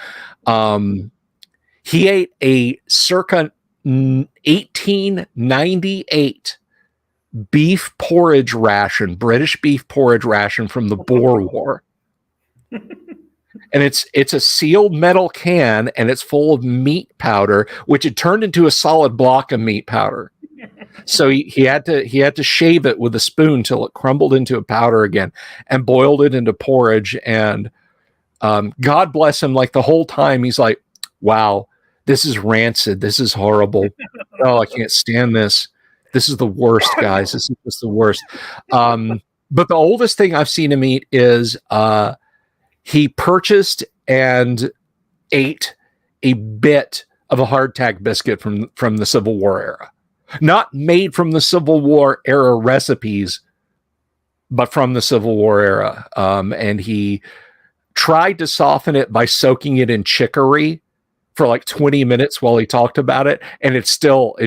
He ate a circa 1898 beef porridge ration, British beef porridge ration from the Boer War. And it's a sealed metal can, and it's full of meat powder, which had turned into a solid block of meat powder. So he had to shave it with a spoon till it crumbled into a powder again, and boiled it into porridge. And God bless him, like the whole time he's like, "Wow, this is rancid. This is horrible. Oh, I can't stand this. This is the worst, guys. This is just the worst." But the oldest thing I've seen him eat is he purchased and ate a bit of a hardtack biscuit from the Civil War era. Not made from the Civil War era recipes, but from the Civil War era. And he tried to soften it by soaking it in chicory for like 20 minutes while he talked about it. And it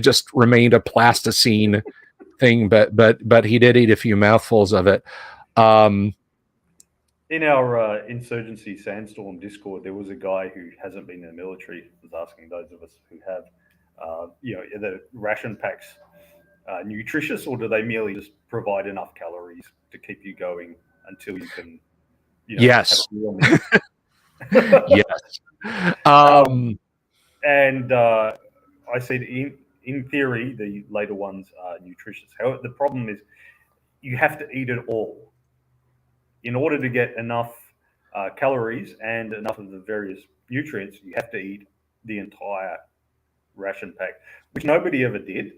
just remained a plasticine thing, but he did eat a few mouthfuls of it. In our Insurgency Sandstorm Discord, there was a guy who hasn't been in the military, was asking those of us who have, are the ration packs nutritious, or do they merely just provide enough calories to keep you going until you can, yes. have a meal? Yes. And I said, in theory, the later ones are nutritious. However, the problem is you have to eat it all. In order to get enough calories and enough of the various nutrients, you have to eat the entire ration pack, which nobody ever did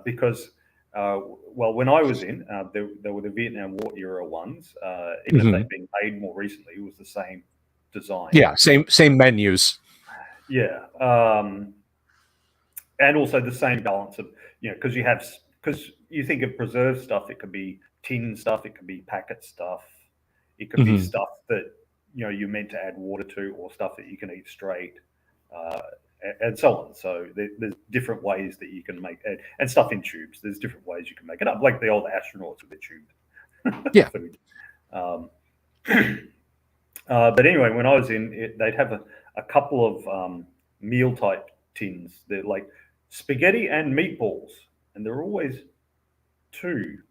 because, when I was in, there were the Vietnam War era ones. Even if they've been made more recently, it was the same design. Yeah, same menus. Yeah, and also the same balance of because you think of preserved stuff, it could be tin stuff, it could be packet stuff. It could be stuff that you're meant to add water to, or stuff that you can eat straight, and so on. So there's different ways that you can make it, and stuff in tubes. There's different ways you can make it up, like the old astronauts with the tube. Yeah. Food. But anyway, when I was in, they'd have a couple of meal type tins. They're like spaghetti and meatballs, and there were always two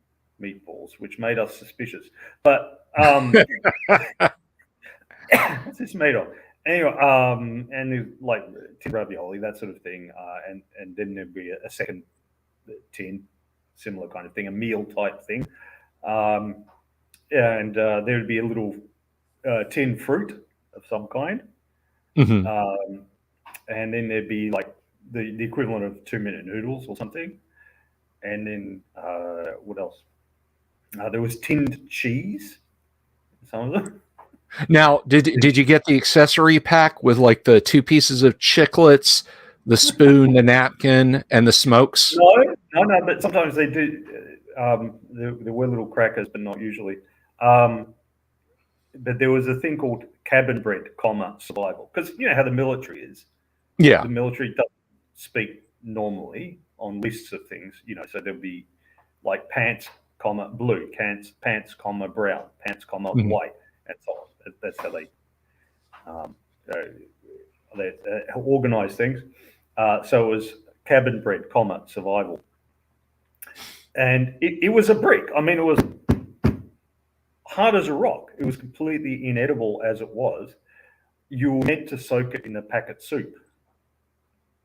meatballs, which made us suspicious. But what's this made of? Anyway, and like tin ravioli, that sort of thing, and then there'd be a second tin, similar kind of thing, a meal type thing, and there'd be a little tin fruit of some kind, and then there'd be like the equivalent of 2-minute noodles or something, and then what else? There was tinned cheese. Some of them. Now, did you get the accessory pack with like the 2 pieces of chiclets, the spoon, the napkin, and the smokes? No. But sometimes they do. There were little crackers, but not usually. But there was a thing called cabin bread, survival, because you know how the military is. Yeah. The military doesn't speak normally on lists of things. So there'll be like pants, blue, pants, brown, pants, white, and so on. That's how they organize things. So it was cabin bread, survival. And it was a brick. I mean, it was hard as a rock. It was completely inedible as it was. You were meant to soak it in a packet soup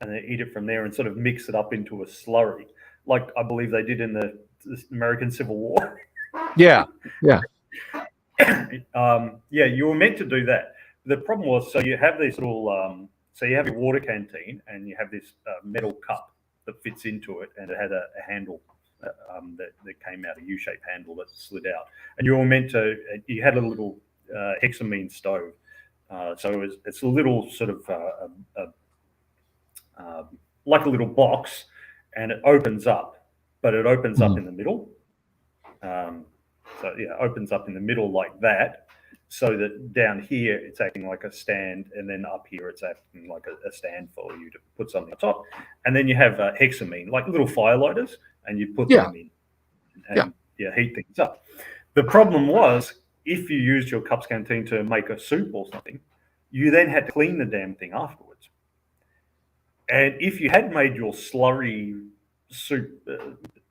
and then eat it from there and sort of mix it up into a slurry, like I believe they did in the American Civil War. Yeah. You were meant to do that. The problem was, so you have these little, so you have your water canteen and you have this metal cup that fits into it, and it had a handle that came out, a U-shaped handle that slid out, and you were meant to. You had a little hexamine stove, so it's a little sort of like a little box, and it opens up, but it opens up in the middle. So yeah, it opens up in the middle like that, so that down here it's acting like a stand, and then up here it's acting like a stand for you to put something on top. And then you have hexamine, like little firelighters, and you put them in and heat things up. The problem was, if you used your Cups Canteen to make a soup or something, you then had to clean the damn thing afterwards. And if you had made your slurry soup,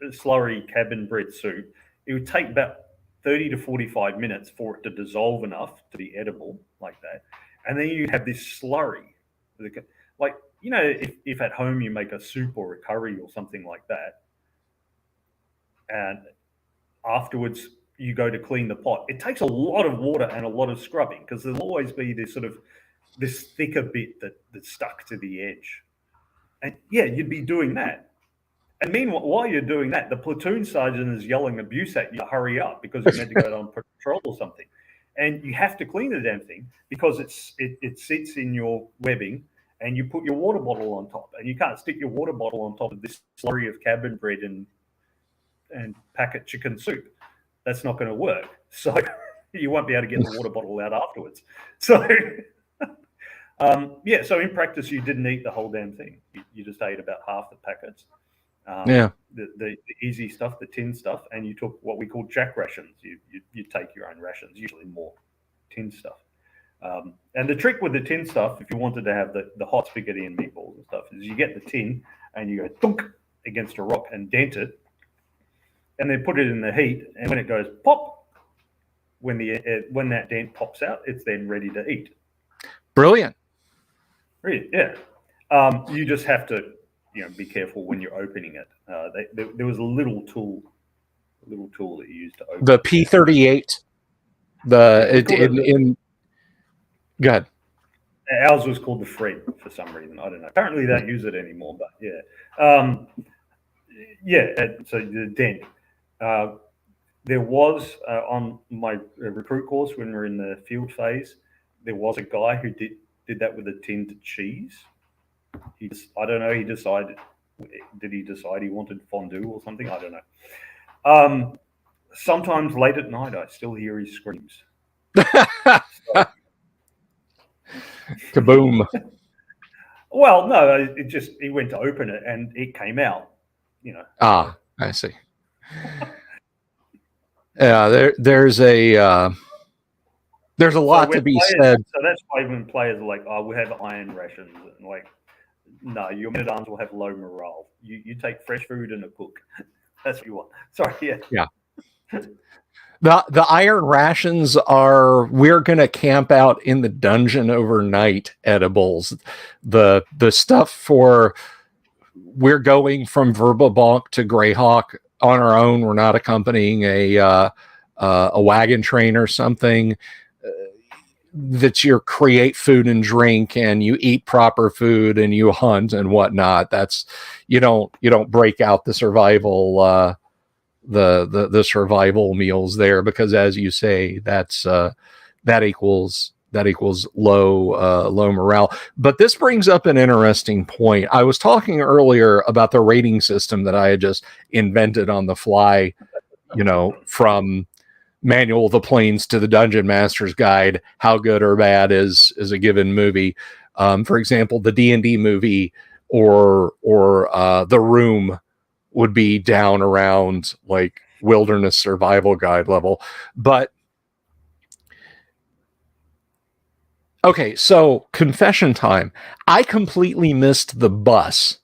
slurry cabin bread soup, it would take about 30 to 45 minutes for it to dissolve enough to be edible like that. And then you have this slurry. Like, you know, if at home you make a soup or a curry or something like that, and afterwards you go to clean the pot, it takes a lot of water and a lot of scrubbing, because there'll always be this thicker bit that's stuck to the edge. And yeah, you'd be doing that. And meanwhile, while you're doing that, the platoon sergeant is yelling abuse at you to hurry up because you're meant to go on patrol or something. And you have to clean the damn thing because it sits in your webbing, and you put your water bottle on top. And you can't stick your water bottle on top of this slurry of cabin bread and packet chicken soup. That's not going to work. So you won't be able to get the water bottle out afterwards. So, so in practice, you didn't eat the whole damn thing. You just ate about half the packets. The easy stuff, the tin stuff, and you took what we call jack rations. You take your own rations, usually more tin stuff. And the trick with the tin stuff, if you wanted to have the hot spaghetti and meatballs and stuff, is you get the tin and you go thunk against a rock and dent it, and then put it in the heat. And when it goes pop, when that dent pops out, it's then ready to eat. Brilliant. Really, yeah. You just have to, be careful when you're opening it. There was a little tool that you used to open. The P38. Go ahead. Ours was called the Fred for some reason. I don't know. Apparently they don't use it anymore, but yeah. So the dent. There was on my recruit course when we were in the field phase, there was a guy who did that with a tinned cheese. I don't know. Did he decide he wanted fondue or something? I don't know. Sometimes late at night, I still hear his screams. Kaboom. Well, no, he went to open it and it came out. Ah, I see. Yeah, there's a lot to be said. So that's why when players are like, "Oh, we have iron rations," and like, no, your men at arms will have low morale. You take fresh food and a cook. That's what you want. Sorry, yeah. Yeah. The iron rations are, we're gonna camp out in the dungeon overnight edibles. The stuff for, we're going from Verbabonk to Greyhawk on our own. We're not accompanying a wagon train or something. That you create food and drink and you eat proper food and you hunt and whatnot. That's, you don't break out the survival the survival meals there, because as you say, that's that equals low morale. But this brings up an interesting point. I was talking earlier about the rating system that I had just invented on the fly, from Manual of the Planes to the Dungeon Master's Guide. How good or bad is a given movie? For example, the D&D movie or The Room would be down around like Wilderness Survival Guide level. But okay, so confession time. I completely missed the bus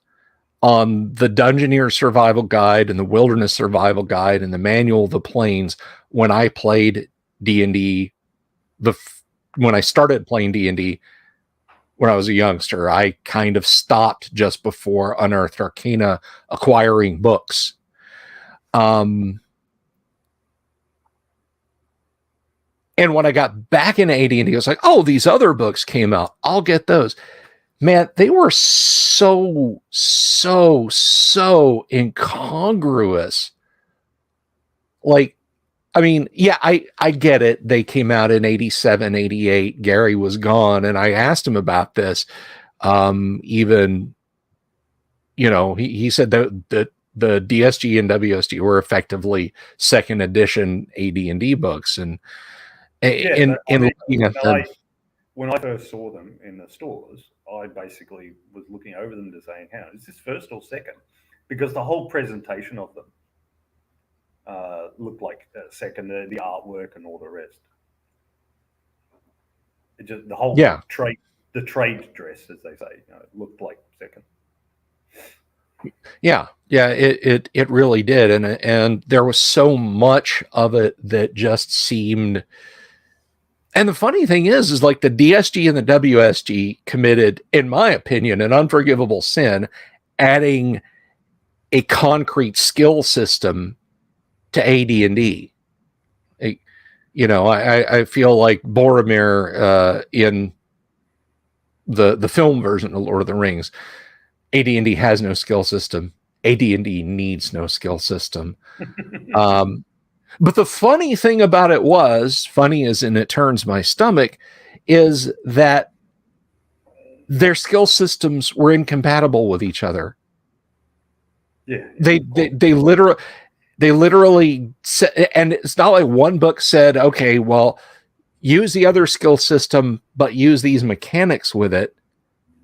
on the Dungeoneer Survival Guide and the Wilderness Survival Guide and the Manual of the Planes when I played D&D. When I started playing D&D when I was a youngster, I kind of stopped just before Unearthed Arcana acquiring books. And when I got back into AD&D, I was like, oh, these other books came out. I'll get those. Man, they were so incongruous like, I mean, yeah, I get it. They came out in 87, 88. Gary was gone. And I asked him about this. Even, you know, he said that the DSG and WSG were effectively second edition AD&D books. And in looking at them, when I first saw them in the stores, I basically was looking over them to saying, "How is this first or second?" Because the whole presentation of them looked like second, the artwork and all the rest. It just the whole trade dress, as they say, looked like second. Yeah, it really did, and there was so much of it that just seemed. And the funny thing is like the DSG and the WSG committed, in my opinion, an unforgivable sin, adding a concrete skill system to AD&D. You know, I feel like Boromir in the film version of Lord of the Rings, AD&D has no skill system. AD&D needs no skill system. But the funny thing about it was, funny as in it turns my stomach, is that their skill systems were incompatible with each other. Yeah. They literally said, and it's not like one book said, okay, well, use the other skill system, but use these mechanics with it.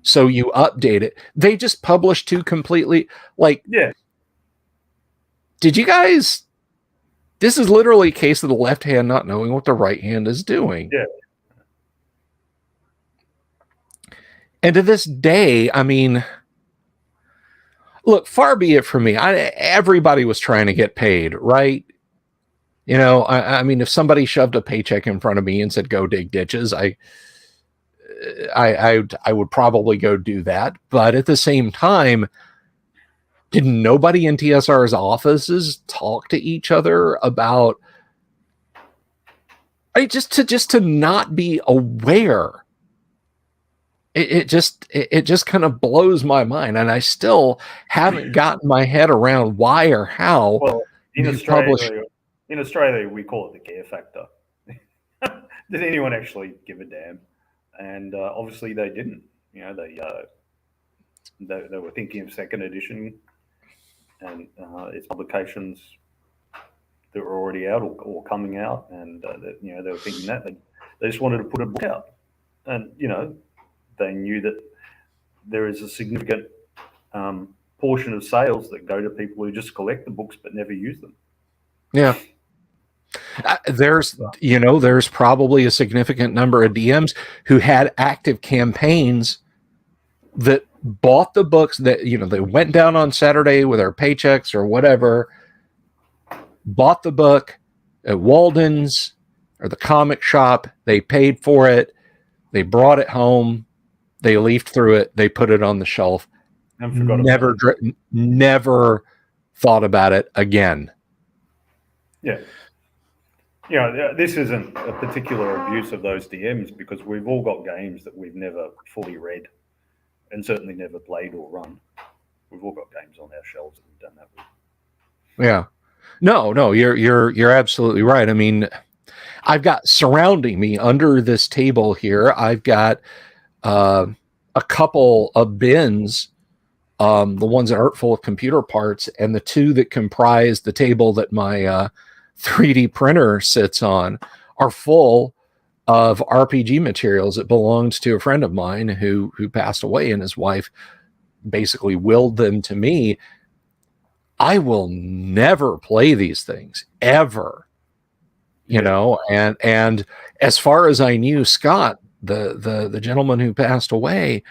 So you update it. They just published two completely, like, yeah. Did you guys? This is literally a case of the left hand not knowing what the right hand is doing. Yeah. And to this day, I mean, look, far be it from me. Everybody was trying to get paid, right? You know, I mean, if somebody shoved a paycheck in front of me and said, "Go dig ditches," I would probably go do that. But at the same time, did nobody in TSR's offices talk to each other about just to not be aware? It just kind of blows my mind, and I still haven't gotten my head around why or how. Well, in Australia, we call it the care factor. Did anyone actually give a damn? And obviously they didn't. You know, they were thinking of second edition and its publications that were already out or coming out, and they were thinking that they just wanted to put a book out, and they knew that there is a significant portion of sales that go to people who just collect the books but never use them. Yeah. There's probably a significant number of DMs who had active campaigns that bought the books that, they went down on Saturday with their paychecks or whatever, bought the book at Walden's or the comic shop. They paid for it. They brought it home. They leafed through it. They put it on the shelf. And forgot never thought about it again. Yeah. This isn't a particular abuse of those DMs because we've all got games that we've never fully read and certainly never played or run. We've all got games on our shelves that we've done that with. Yeah. No, you're absolutely right. I mean, I've got surrounding me under this table here, I've got a couple of bins, the ones that aren't full of computer parts, and the two that comprise the table that my 3D printer sits on are full of RPG materials that belonged to a friend of mine who passed away, and his wife basically willed them to me. I will never play these things ever, and as far as I knew, Scott, the gentleman who passed away,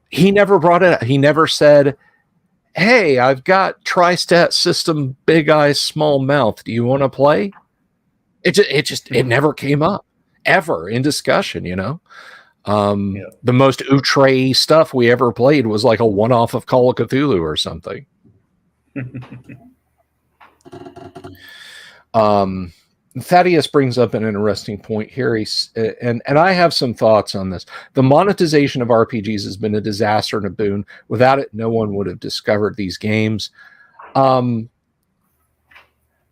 he never brought it up. He never said, "Hey, I've got Tri-Stat System, Big Eyes, Small Mouth. Do you want to play?" It never came up ever in discussion. The most outre stuff we ever played was like a one-off of Call of Cthulhu or something. Thaddeus brings up an interesting point here. And I have some thoughts on this. The monetization of RPGs has been a disaster and a boon. Without it, no one would have discovered these games.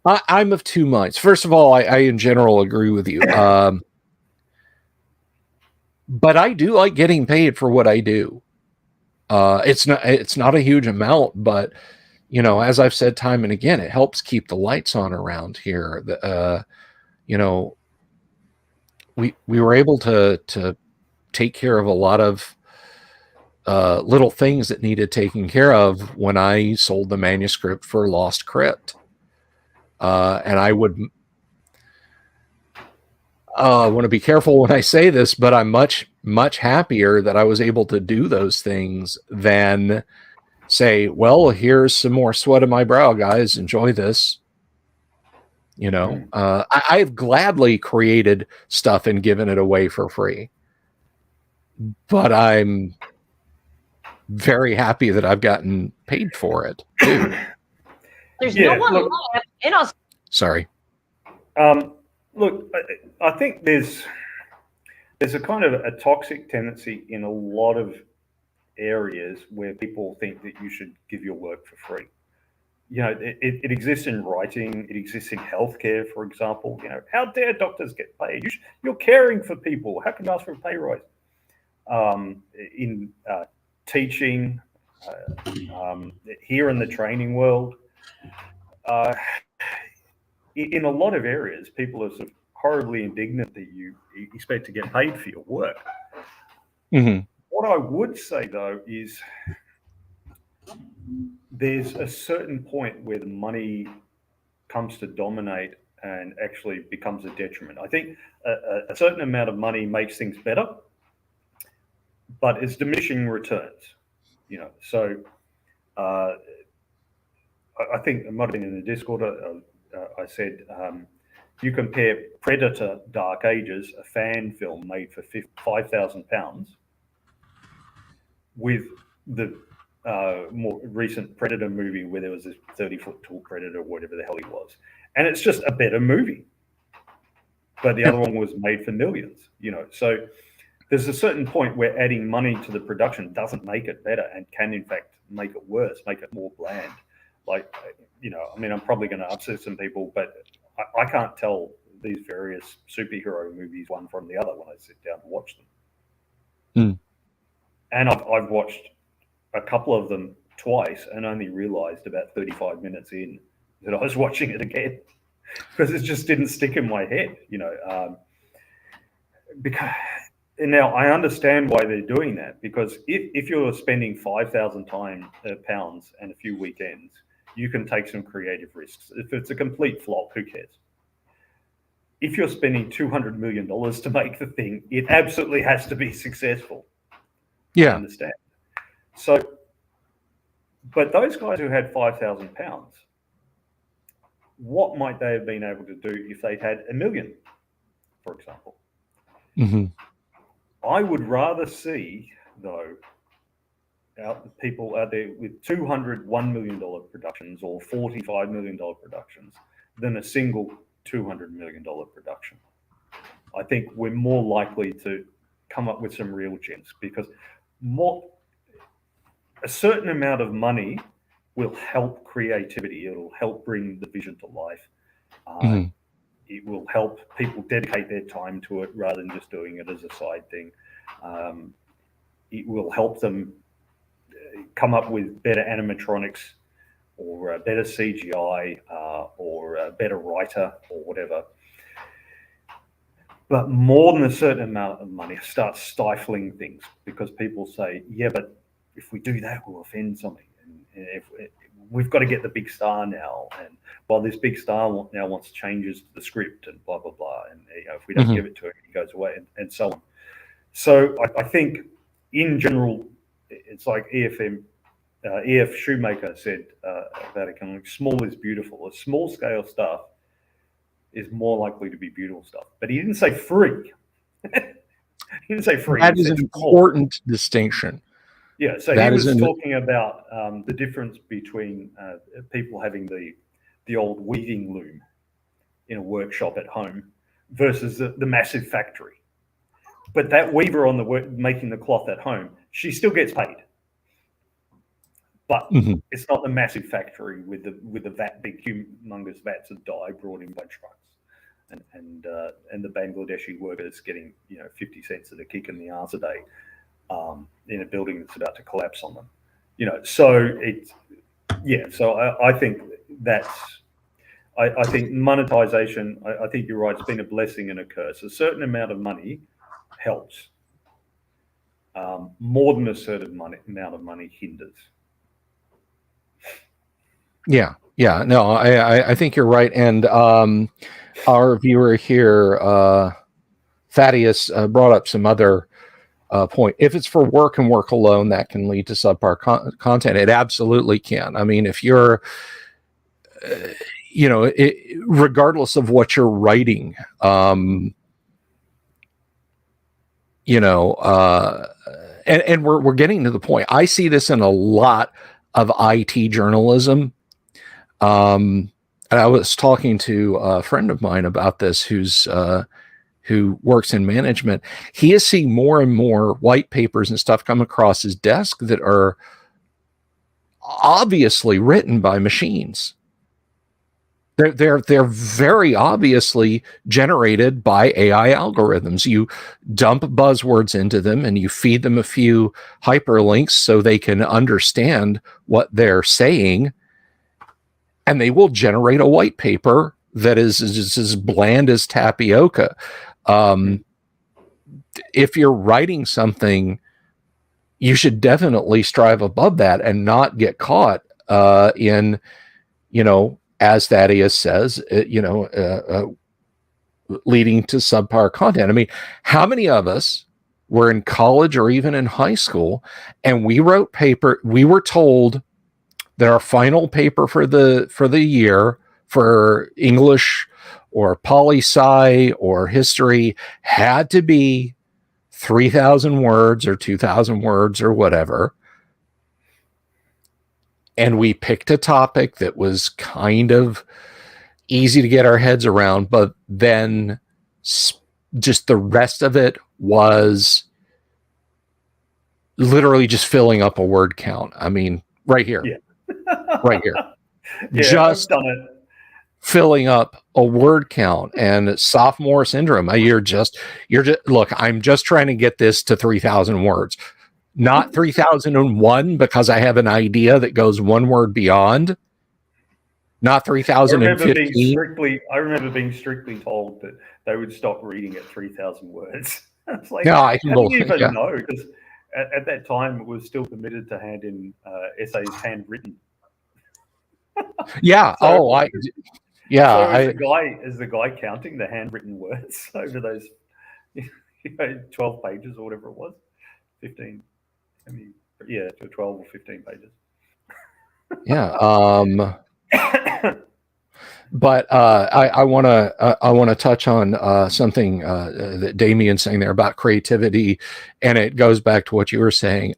I'm of two minds. First of all, I in general agree with you. But I do like getting paid for what I do. It's not a huge amount, but you know, as I've said time and again, it helps keep the lights on around here. You know, we were able to take care of a lot of little things that needed taking care of when I sold the manuscript for Lost Crypt. And I would want to be careful when I say this, but I'm much happier that I was able to do those things than say, well, here's some more sweat of my brow, guys. Enjoy this. You know, I've gladly created stuff and given it away for free, but I'm very happy that I've gotten paid for it too. There's no one look, left in us. Sorry. Look, I think there's a kind of a toxic tendency in a lot of areas where people think that you should give your work for free. You know, it exists in writing, it exists in healthcare, for example. You know, how dare doctors get paid? You're caring for people. How can you ask for a pay rise? In teaching, here in the training world, in a lot of areas, people are sort of horribly indignant that you expect to get paid for your work. Mm-hmm. What I would say, though, is there's a certain point where the money comes to dominate and actually becomes a detriment. I think a certain amount of money makes things better, but it's diminishing returns. You know, so I think it might have been in the Discord. I said you compare Predator: Dark Ages, a fan film made for £5,000, with the more recent Predator movie where there was this 30-foot tall predator, whatever the hell he was, and it's just a better movie. But the other one was made for millions. You know, so there's a certain point where adding money to the production doesn't make it better and can in fact make it worse, make it more bland. Like, you know, I mean, I'm probably going to upset some people, but I can't tell these various superhero movies one from the other when I sit down and watch them. And I've watched a couple of them twice and only realized about 35 minutes in that I was watching it again because it just didn't stick in my head, you know. Because now I understand why they're doing that, because if you're spending £5,000 and a few weekends, you can take some creative risks. If it's a complete flop, who cares? If you're spending $200 million to make the thing, it absolutely has to be successful. Yeah. I understand. So, but those guys who had £5,000, what might they have been able to do if they'd had $1 million, for example? Mm-hmm. I would rather see, though, people out there with $201 million productions or $45 million productions than a single $200 million production. I think we're more likely to come up with some real gems, because a certain amount of money will help creativity. It'll help bring the vision to life. It will help people dedicate their time to it rather than just doing it as a side thing. It will help them come up with better animatronics or better CGI or a better writer or whatever. But more than a certain amount of money starts stifling things, because people say, yeah, but if we do that, we'll offend something. And if we've got to get the big star now. And while this big star now wants changes to the script and blah, blah, blah. And you know, if we don't give it to him, he goes away and so on. So I think in general, it's like E.F. Shoemaker said about economics, small is beautiful. A small scale stuff is more likely to be beautiful stuff. But he didn't say free. He didn't say free. That is an important distinction. Yeah, so he was talking about the difference between people having the old weaving loom in a workshop at home versus the massive factory. But that weaver on the making the cloth at home, she still gets paid. but Mhm. it's not the massive factory with the big humongous vats of dye brought in by trucks, and the Bangladeshi workers getting 50 cents at a kick in the arse a day in a building that's about to collapse on them. So it's So I think that's. I think monetization, I think you're right, it's been a blessing and a curse. A certain amount of money helps. More than a certain amount of money hinders. Yeah. No, I think you're right. And our viewer here, Thaddeus, brought up some other point. If it's for work and work alone, that can lead to subpar content. It absolutely can. I mean, if you're regardless of what you're writing, and we're getting to the point. I see this in a lot of IT journalism. And I was talking to a friend of mine about this, who works in management. He is seeing more and more white papers and stuff come across his desk that are obviously written by machines. They're very obviously generated by AI algorithms. You dump buzzwords into them and you feed them a few hyperlinks so they can understand what they're saying, and they will generate a white paper that is as bland as tapioca. If you're writing something, you should definitely strive above that and not get caught in, as Thaddeus says, leading to subpar content. I mean, how many of us were in college or even in high school and we wrote paper? We were told that our final paper for the year for English or poli-sci or history had to be 3,000 words or 2,000 words or whatever. And we picked a topic that was kind of easy to get our heads around, but then just the rest of it was literally just filling up a word count. I mean, right here. Yeah. Right here. Yeah, just I've done it. Filling up a word count and sophomore syndrome. You're just look, I'm just trying to get this to 3,000 words, not 3,001 because I have an idea that goes one word beyond, not 3,015. I remember being strictly told that they would stop reading at 3,000 words. It's like, no, I can how do you even yeah. know? Because at that time it was still permitted to hand in essays handwritten. Yeah. So, yeah. So is the guy counting the handwritten words over those 12 pages or whatever it was? 15. I mean, yeah, 12 or 15 pages. Yeah. But I want to touch on something that Damien's saying there about creativity, and it goes back to what you were saying.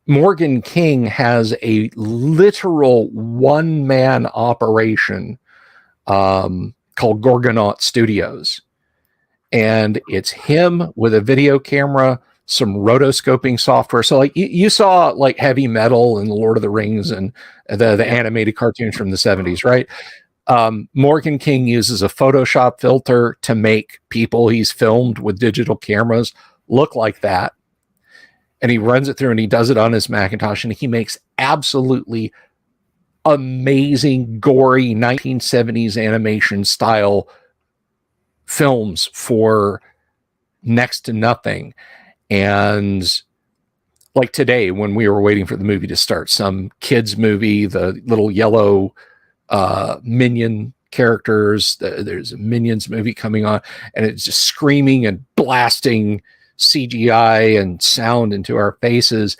Morgan King has a literal one-man operation called Gorgonaut Studios, and it's him with a video camera, some rotoscoping software. So like you saw like Heavy Metal and Lord of the Rings and the animated cartoons from the 70s, right? Morgan King uses a Photoshop filter to make people he's filmed with digital cameras look like that. And he runs it through and he does it on his Macintosh, and he makes absolutely amazing, gory 1970s animation style films for next to nothing. And like today, when we were waiting for the movie to start, some kids movie, the little yellow minion characters, there's a Minions movie coming on, and it's just screaming and blasting CGI and sound into our faces.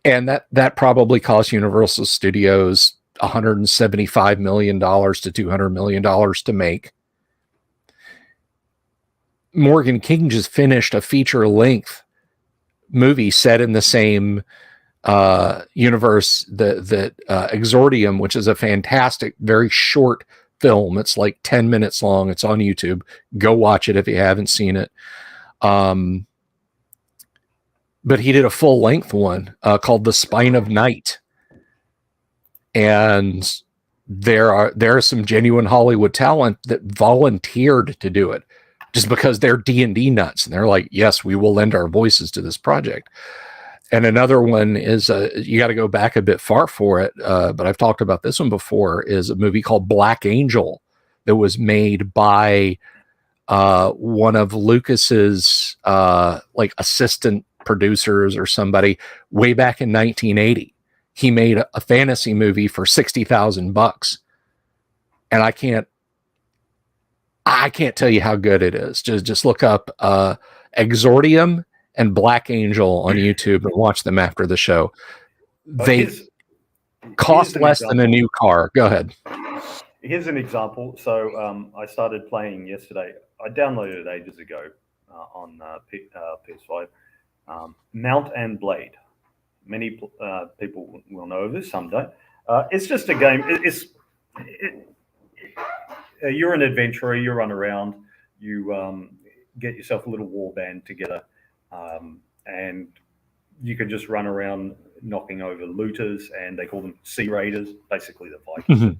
And that probably cost Universal Studios $175 million to $200 million to make. Morgan King just finished a feature-length movie set in the same universe that Exordium, which is a fantastic, very short film. It's like 10 minutes long. It's on YouTube. Go watch it if you haven't seen it. but he did a full length one called The Spine of Night. And there are some genuine Hollywood talent that volunteered to do it just because they're D&D nuts. And they're like, yes, we will lend our voices to this project. And another one is, you got to go back a bit far for it, but I've talked about this one before, is a movie called Black Angel that was made by one of Lucas's like assistant producers or somebody way back in 1980. He made a fantasy movie for $60,000, and I can't tell you how good it is. Just look up Exordium and Black Angel on YouTube and watch them after the show. They cost less than a new car. Go ahead. Here's an example. So I started playing yesterday. I downloaded it ages ago on PS5. Mount and Blade. Many people will know of this, some don't. It's just a game. You're an adventurer. You run around. You get yourself a little war band together, and you can just run around knocking over looters, and they call them Sea Raiders, basically the Vikings.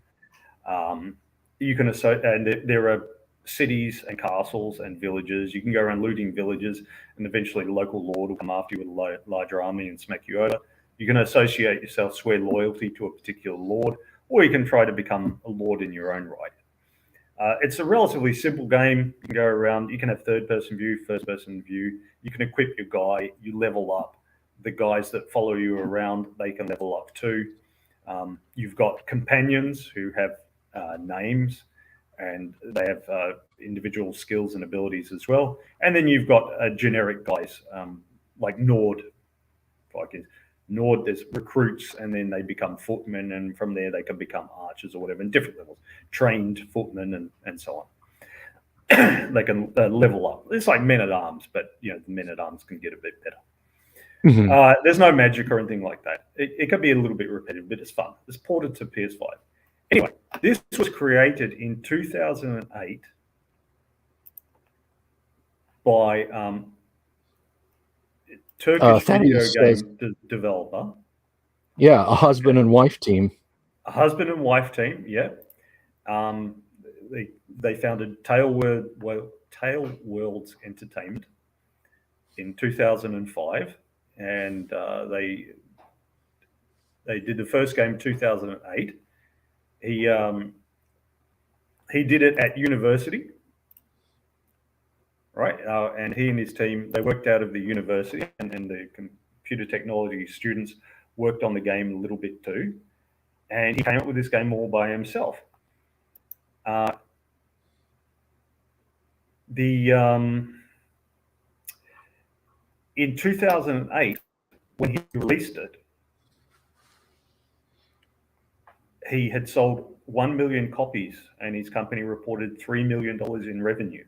Mm-hmm. You can and there are cities and castles and villages. You can go around looting villages, and eventually the local lord will come after you with a larger army and smack you over. You can associate yourself, swear loyalty to a particular lord, or you can try to become a lord in your own right. It's a relatively simple game. You can go around. You can have third-person view, first-person view. You can equip your guy. You level up. The guys that follow you around, they can level up too. You've got companions who have names, and they have individual skills and abilities as well. And then you've got generic guys like Nord. Nord, there's recruits, and then they become footmen, and from there they can become archers or whatever in different levels. Trained footmen and so on. They can level up. It's like men-at-arms, but the men-at-arms can get a bit better. Mm-hmm. There's no magic or anything like that. It can be a little bit repetitive, but it's fun. It's ported to PS5. Anyway, this was created in 2008 by Turkish video game developer. Yeah, a husband and wife team. A husband and wife team, yeah. They founded Tail Worlds Entertainment in 2005, and they did the first game in 2008. He did it at university, right? And he and his team, they worked out of the university, and the computer technology students worked on the game a little bit too. And he came up with this game all by himself. In 2008, when he released it, he had sold 1 million copies, and his company reported $3 million in revenue.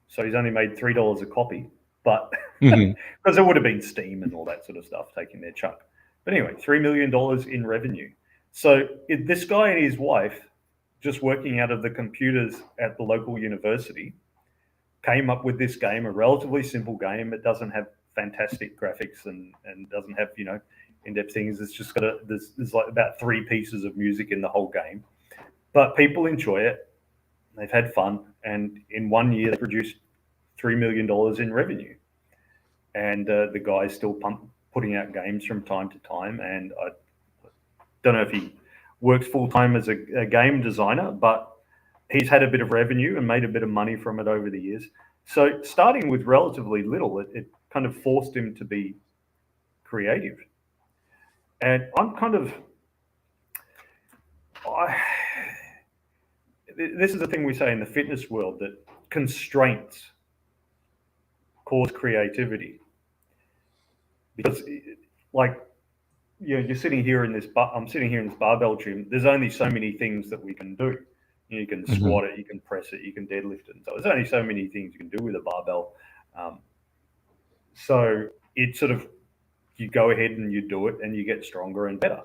So he's only made $3 a copy, but because it would have been Steam and all that sort of stuff taking their chunk. But anyway, $3 million in revenue. So this guy and his wife, just working out of the computers at the local university, came up with this game, a relatively simple game. It doesn't have fantastic graphics and doesn't have, in-depth things. It's just got there's like about 3 pieces of music in the whole game. But people enjoy it. They've had fun. And in 1 year, they produced $3 million in revenue. And the guy's still putting out games from time to time. And I don't know if he works full-time as a game designer, but he's had a bit of revenue and made a bit of money from it over the years. So starting with relatively little, it kind of forced him to be creative. And I'm kind of... this is the thing we say in the fitness world, that constraints cause creativity. Because, you're sitting here in this I'm sitting here in this barbell gym. There's only so many things that we can do. You can squat it, you can press it, you can deadlift it. And so there's only so many things you can do with a barbell. So it sort of, you go ahead and you do it, and you get stronger and better.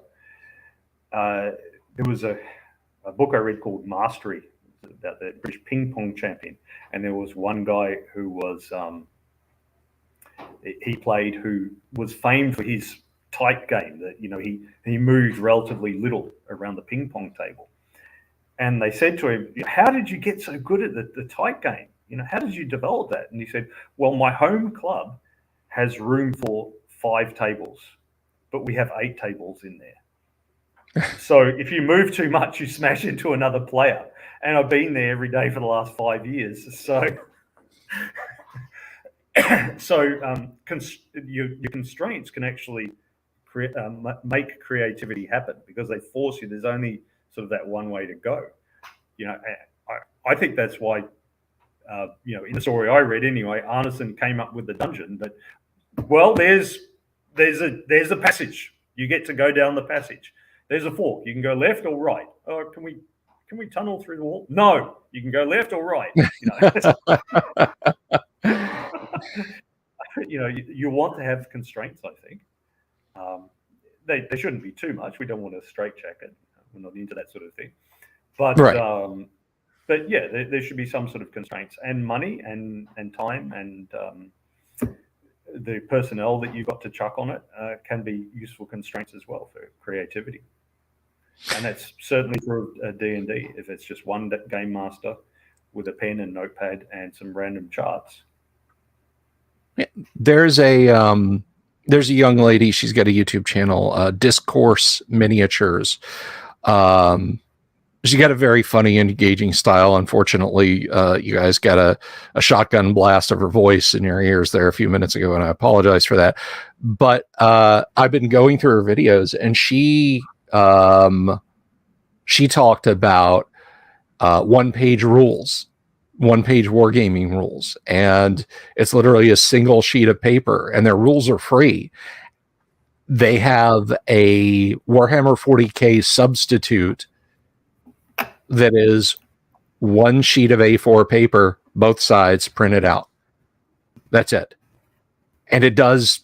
There was a book I read called Mastery, about the British ping pong champion, and there was one guy who was he played, who was famed for his tight game, that he moved relatively little around the ping pong table. And they said to him, "How did you get so good at the tight game? How did you develop that?" And he said, "Well, my home club has room for 5 tables, but we have 8 tables in there. So if you move too much, you smash into another player. And I've been there every day for the last 5 years. So, your constraints can actually make creativity happen, because they force you. There's only sort of that one way to go. I think that's why, in the story I read anyway, Arneson came up with the dungeon. But there's a passage. You get to go down the passage. There's a fork. You can go left or right. Oh, can we tunnel through the wall? No, you can go left or right. You want to have constraints, I think. They shouldn't be too much. We don't want a straitjacket. We're not into that sort of thing. But right. But yeah, there should be some sort of constraints, and money and time and the personnel that you've got to chuck on it can be useful constraints as well for creativity. And that's certainly for D&D. If it's just one game master with a pen and notepad and some random charts. There's a young lady. She's got a YouTube channel, Discourse Miniatures. She got a very funny, engaging style. Unfortunately, you guys got a shotgun blast of her voice in your ears there a few minutes ago, and I apologize for that. But I've been going through her videos, and she talked about one-page rules, one-page wargaming rules, and it's literally a single sheet of paper, and their rules are free. They have a Warhammer 40K substitute that is one sheet of A4 paper, both sides printed out. That's it. And it does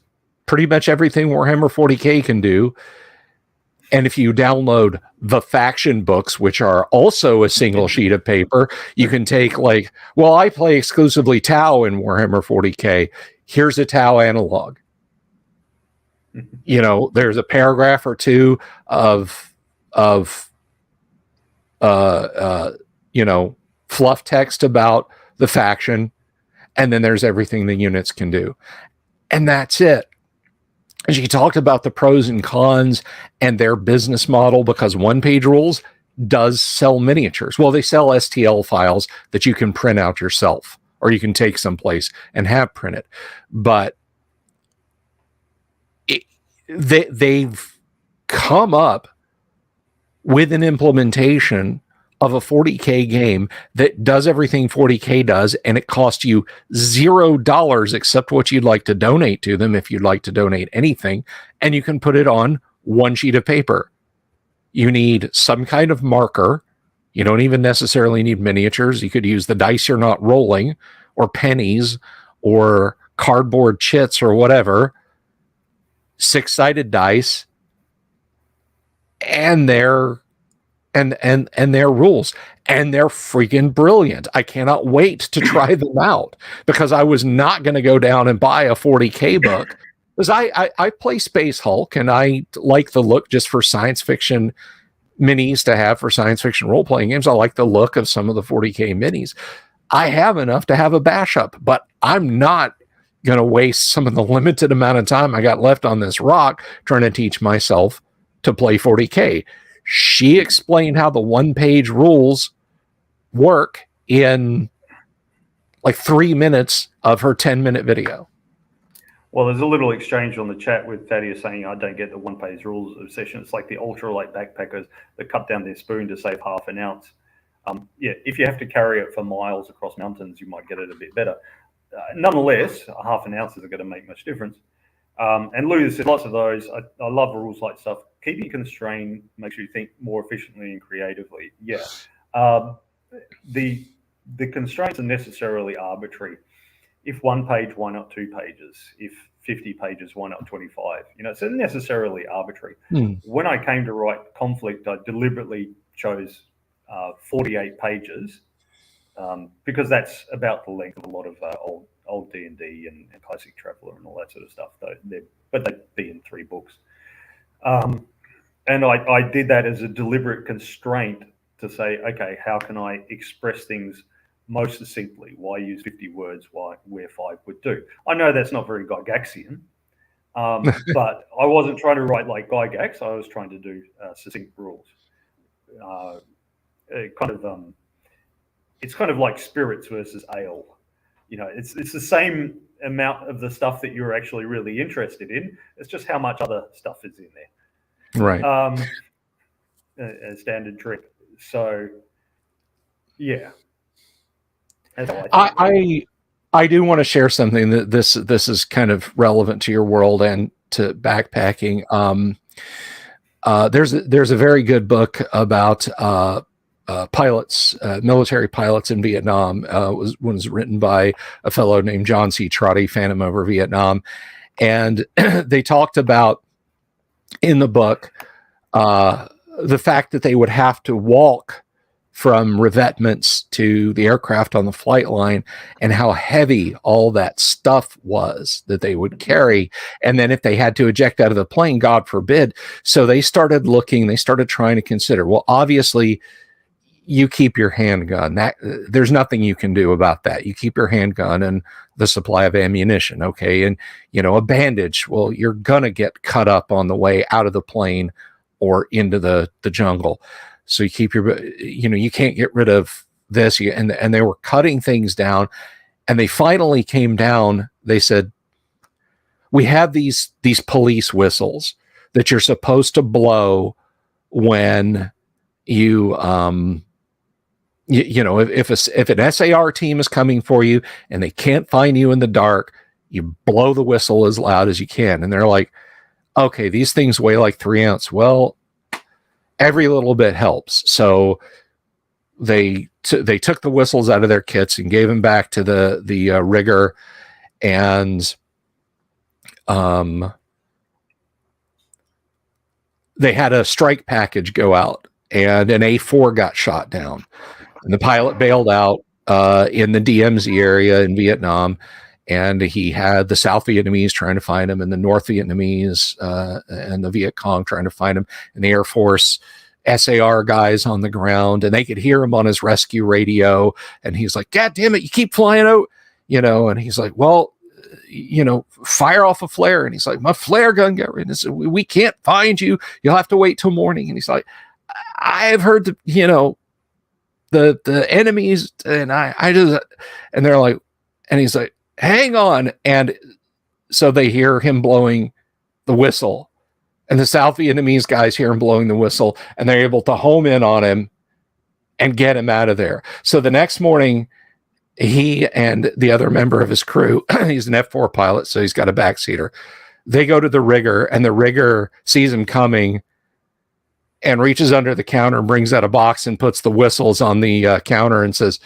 pretty much everything Warhammer 40K can do. And if you download the faction books, which are also a single sheet of paper, you can take I play exclusively Tau in Warhammer 40K. Here's a Tau analog. There's a paragraph or two of fluff text about the faction, and then there's everything the units can do, and that's it. And she talked about the pros and cons and their business model, because one-page rules does sell miniatures. Well, they sell STL files that you can print out yourself, or you can take someplace and have printed. But they've come up with an implementation of a 40K game that does everything 40K does, and it costs you $0 except what you'd like to donate to them, if you'd like to donate anything, and you can put it on one sheet of paper. You need some kind of marker. You don't even necessarily need miniatures. You could use the dice you're not rolling, or pennies, or cardboard chits, or whatever. 6-sided dice, and their rules, and they're freaking brilliant. I cannot wait to try them out, because I was not going to go down and buy a 40K book, because I play Space Hulk, and I like the look just for science fiction minis to have for science fiction role-playing games. I like the look of some of the 40K minis. I have enough to have a bash up, but I'm not going to waste some of the limited amount of time I got left on this rock trying to teach myself to play 40K. She explained how the one-page rules work in 3 minutes of her 10-minute video. Well, there's a little exchange on the chat with Thaddeus saying, I don't get the one-page rules obsession. It's like the ultralight backpackers that cut down their spoon to save half an ounce. If you have to carry it for miles across mountains, you might get it a bit better. Nonetheless, half an ounce isn't going to make much difference. And Lou said lots of those. I love rules like stuff. Keeping constrained makes you think more efficiently and creatively. Yeah. The constraints are necessarily arbitrary. If 1 page, why not 2 pages? If 50 pages, why not 25? It's necessarily arbitrary. When I came to write Conflict, I deliberately chose 48 pages because that's about the length of a lot of old D&D and Classic Traveller and all that sort of stuff. But they'd be in 3 books. And I did that as a deliberate constraint to say, okay, how can I express things most succinctly? Why use 50 words where 5 would do? I know that's not very Gygaxian, but I wasn't trying to write like Gygax. I was trying to do succinct rules. It's kind of like spirits versus ale. It's the same amount of the stuff that you're actually really interested in. It's just how much other stuff is in there. Right. A standard trick. So, yeah. I do want to share something that this is kind of relevant to your world and to backpacking. There's a very good book about pilots, military pilots in Vietnam. Was written by a fellow named John C. Trotty, Phantom Over Vietnam, and they talked about in the book the fact that they would have to walk from revetments to the aircraft on the flight line, and how heavy all that stuff was that they would carry. And then if they had to eject out of the plane, God forbid. So they started trying to consider, well, obviously you keep your handgun. There's nothing you can do about that. You keep your handgun and the supply of ammunition. Okay. And a bandage, well, you're going to get cut up on the way out of the plane or into the jungle. So you keep you can't get rid of this. And they were cutting things down, and they finally came down. They said, we have these police whistles that you're supposed to blow when you, if an SAR team is coming for you and they can't find you in the dark, you blow the whistle as loud as you can. And they're like, okay, these things weigh like 3 ounces. Well, every little bit helps. So they took the whistles out of their kits and gave them back to the rigger, and they had a strike package go out, and an A4 got shot down, and the pilot bailed out in the DMZ area in Vietnam. And he had the South Vietnamese trying to find him, and the North Vietnamese and the Viet Cong trying to find him, and the Air Force SAR guys on the ground, and they could hear him on his rescue radio. And he's like, God damn it, you keep flying out, and he's like, well, fire off a flare. And he's like, my flare gun got rid. And we can't find you. You'll have to wait till morning. And he's like, I've heard the enemies, and I just, and they're like, and he's like, hang on. And so they hear him blowing the whistle, and the South Vietnamese guys hear him blowing the whistle, and they're able to home in on him and get him out of there. So the next morning, he and the other member of his crew, he's an F4 pilot, so he's got a backseater. They go to the rigger, and the rigger sees him coming and reaches under the counter and brings out a box and puts the whistles on the counter and says,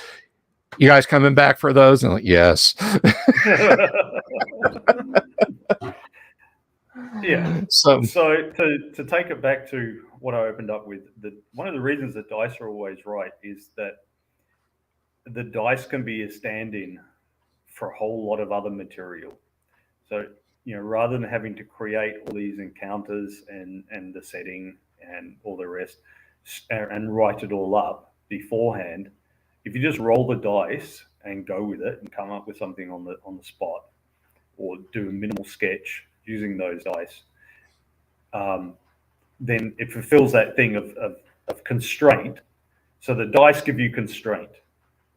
you guys coming back for those? And I'm like, yes. Yeah. So to take it back to what I opened up with, one of the reasons that dice are always right is that the dice can be a stand-in for a whole lot of other material. So, rather than having to create all these encounters and the setting and all the rest and write it all up beforehand, if you just roll the dice and go with it and come up with something on the spot, or do a minimal sketch using those dice, then it fulfills that thing of constraint. So the dice give you constraint.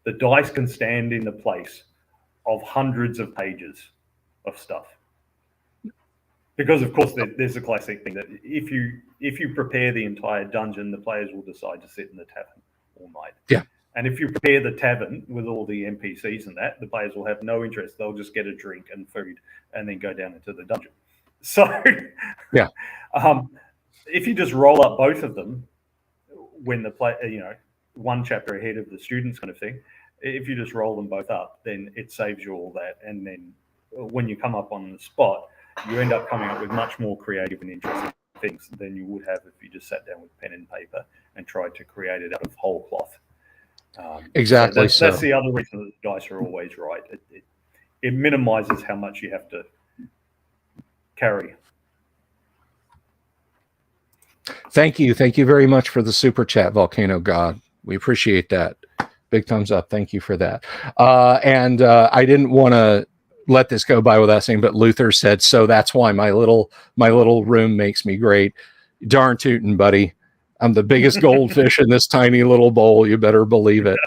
The dice can stand in the place of hundreds of pages of stuff. Because of course there's a classic thing that if you prepare the entire dungeon, the players will decide to sit in the tavern all night. Yeah. And if you prepare the tavern with all the NPCs and that, the players will have no interest. They'll just get a drink and food and then go down into the dungeon. So, yeah, if you just roll up both of them when the play, one chapter ahead of the students kind of thing, if you just roll them both up, then it saves you all that. And then when you come up on the spot, you end up coming up with much more creative and interesting things than you would have if you just sat down with pen and paper and tried to create it out of whole cloth. Exactly. That's the other reason that the dice are always right. it minimizes how much you have to carry. Thank you very much for the super chat, Volcano God. We appreciate that. Big thumbs up. Thank you for that. And I didn't want to let this go by without saying, but Luther said, so that's why my little room makes me great. Darn tootin', buddy. I'm the biggest goldfish in this tiny little bowl. You better believe it.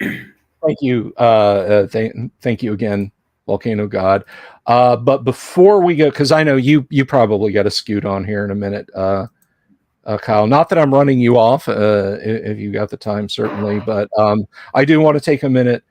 Thank you. Thank you again, Volcano God. But before we go, because I know you probably got a scoot on here in a minute, Kyle. Not that I'm running you off, if you got the time, certainly, but I do want to take a minute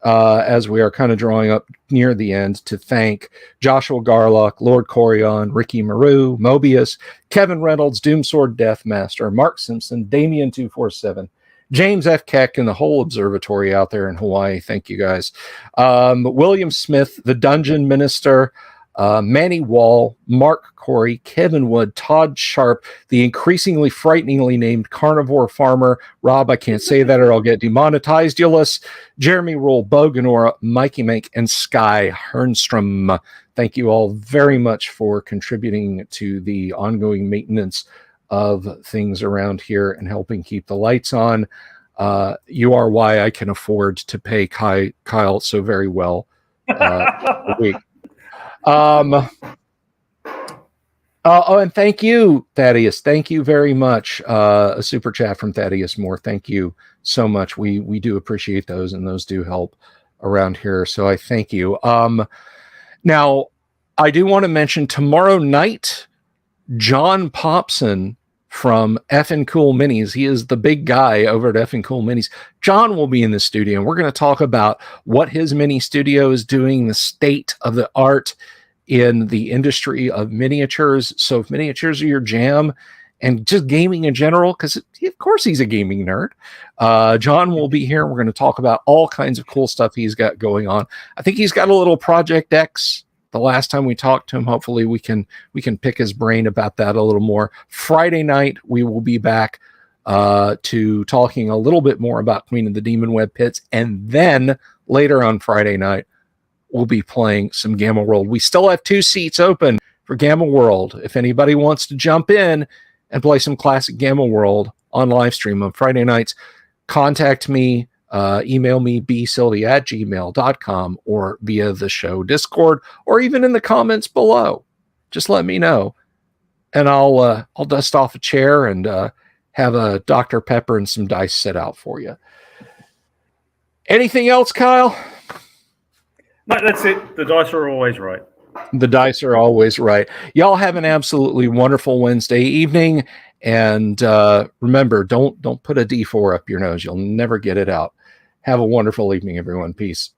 as we are kind of drawing up near the end to thank Joshua Garlock, Lord Corion, Ricky Maru, Mobius, Kevin Reynolds, Doomsword Deathmaster, Mark Simpson, Damien247, James F. Keck, and the whole observatory out there in Hawaii. Thank you guys. William Smith, the Dungeon Minister, Manny Wall, Mark Corey, Kevin Wood, Todd Sharp, the increasingly frighteningly named Carnivore Farmer, Rob, I can't say that or I'll get demonetized, Euless, Jeremy Rule, Boganora, Mikey Mank, and Sky Hernstrom. Thank you all very much for contributing to the ongoing maintenance of things around here and helping keep the lights on. You are why I can afford to pay Kyle so very well a week. And thank you, Thaddeus. Thank you very much. A super chat from Thaddeus Moore. Thank you so much. We do appreciate those, and those do help around here. So I thank you. Now, I do want to mention tomorrow night, John Popson from Effin' Cool Minis. He is the big guy over at Effin' Cool Minis. John will be in the studio, and we're going to talk about what his mini studio is doing, the state of the art in the industry of miniatures. So if miniatures are your jam, and just gaming in general, because of course he's a gaming nerd, John will be here. We're going to talk about all kinds of cool stuff he's got going on. I think he's got a little Project X. The last time we talked to him, hopefully we can pick his brain about that a little more. Friday night, we will be back to talking a little bit more about Queen of the Demon Web Pits. And then later on Friday night, we'll be playing some Gamma World. We still have 2 seats open for Gamma World. If anybody wants to jump in and play some classic Gamma World on Livestream on Friday nights, contact me. Email me bsilly@gmail.com or via the show Discord, or even in the comments below. Just let me know, and I'll dust off a chair and have a Dr. Pepper and some dice set out for you. Anything else, Kyle? No, that's it. The dice are always right. The dice are always right. Y'all have an absolutely wonderful Wednesday evening, and remember, don't put a D4 up your nose. You'll never get it out. Have a wonderful evening, everyone. Peace.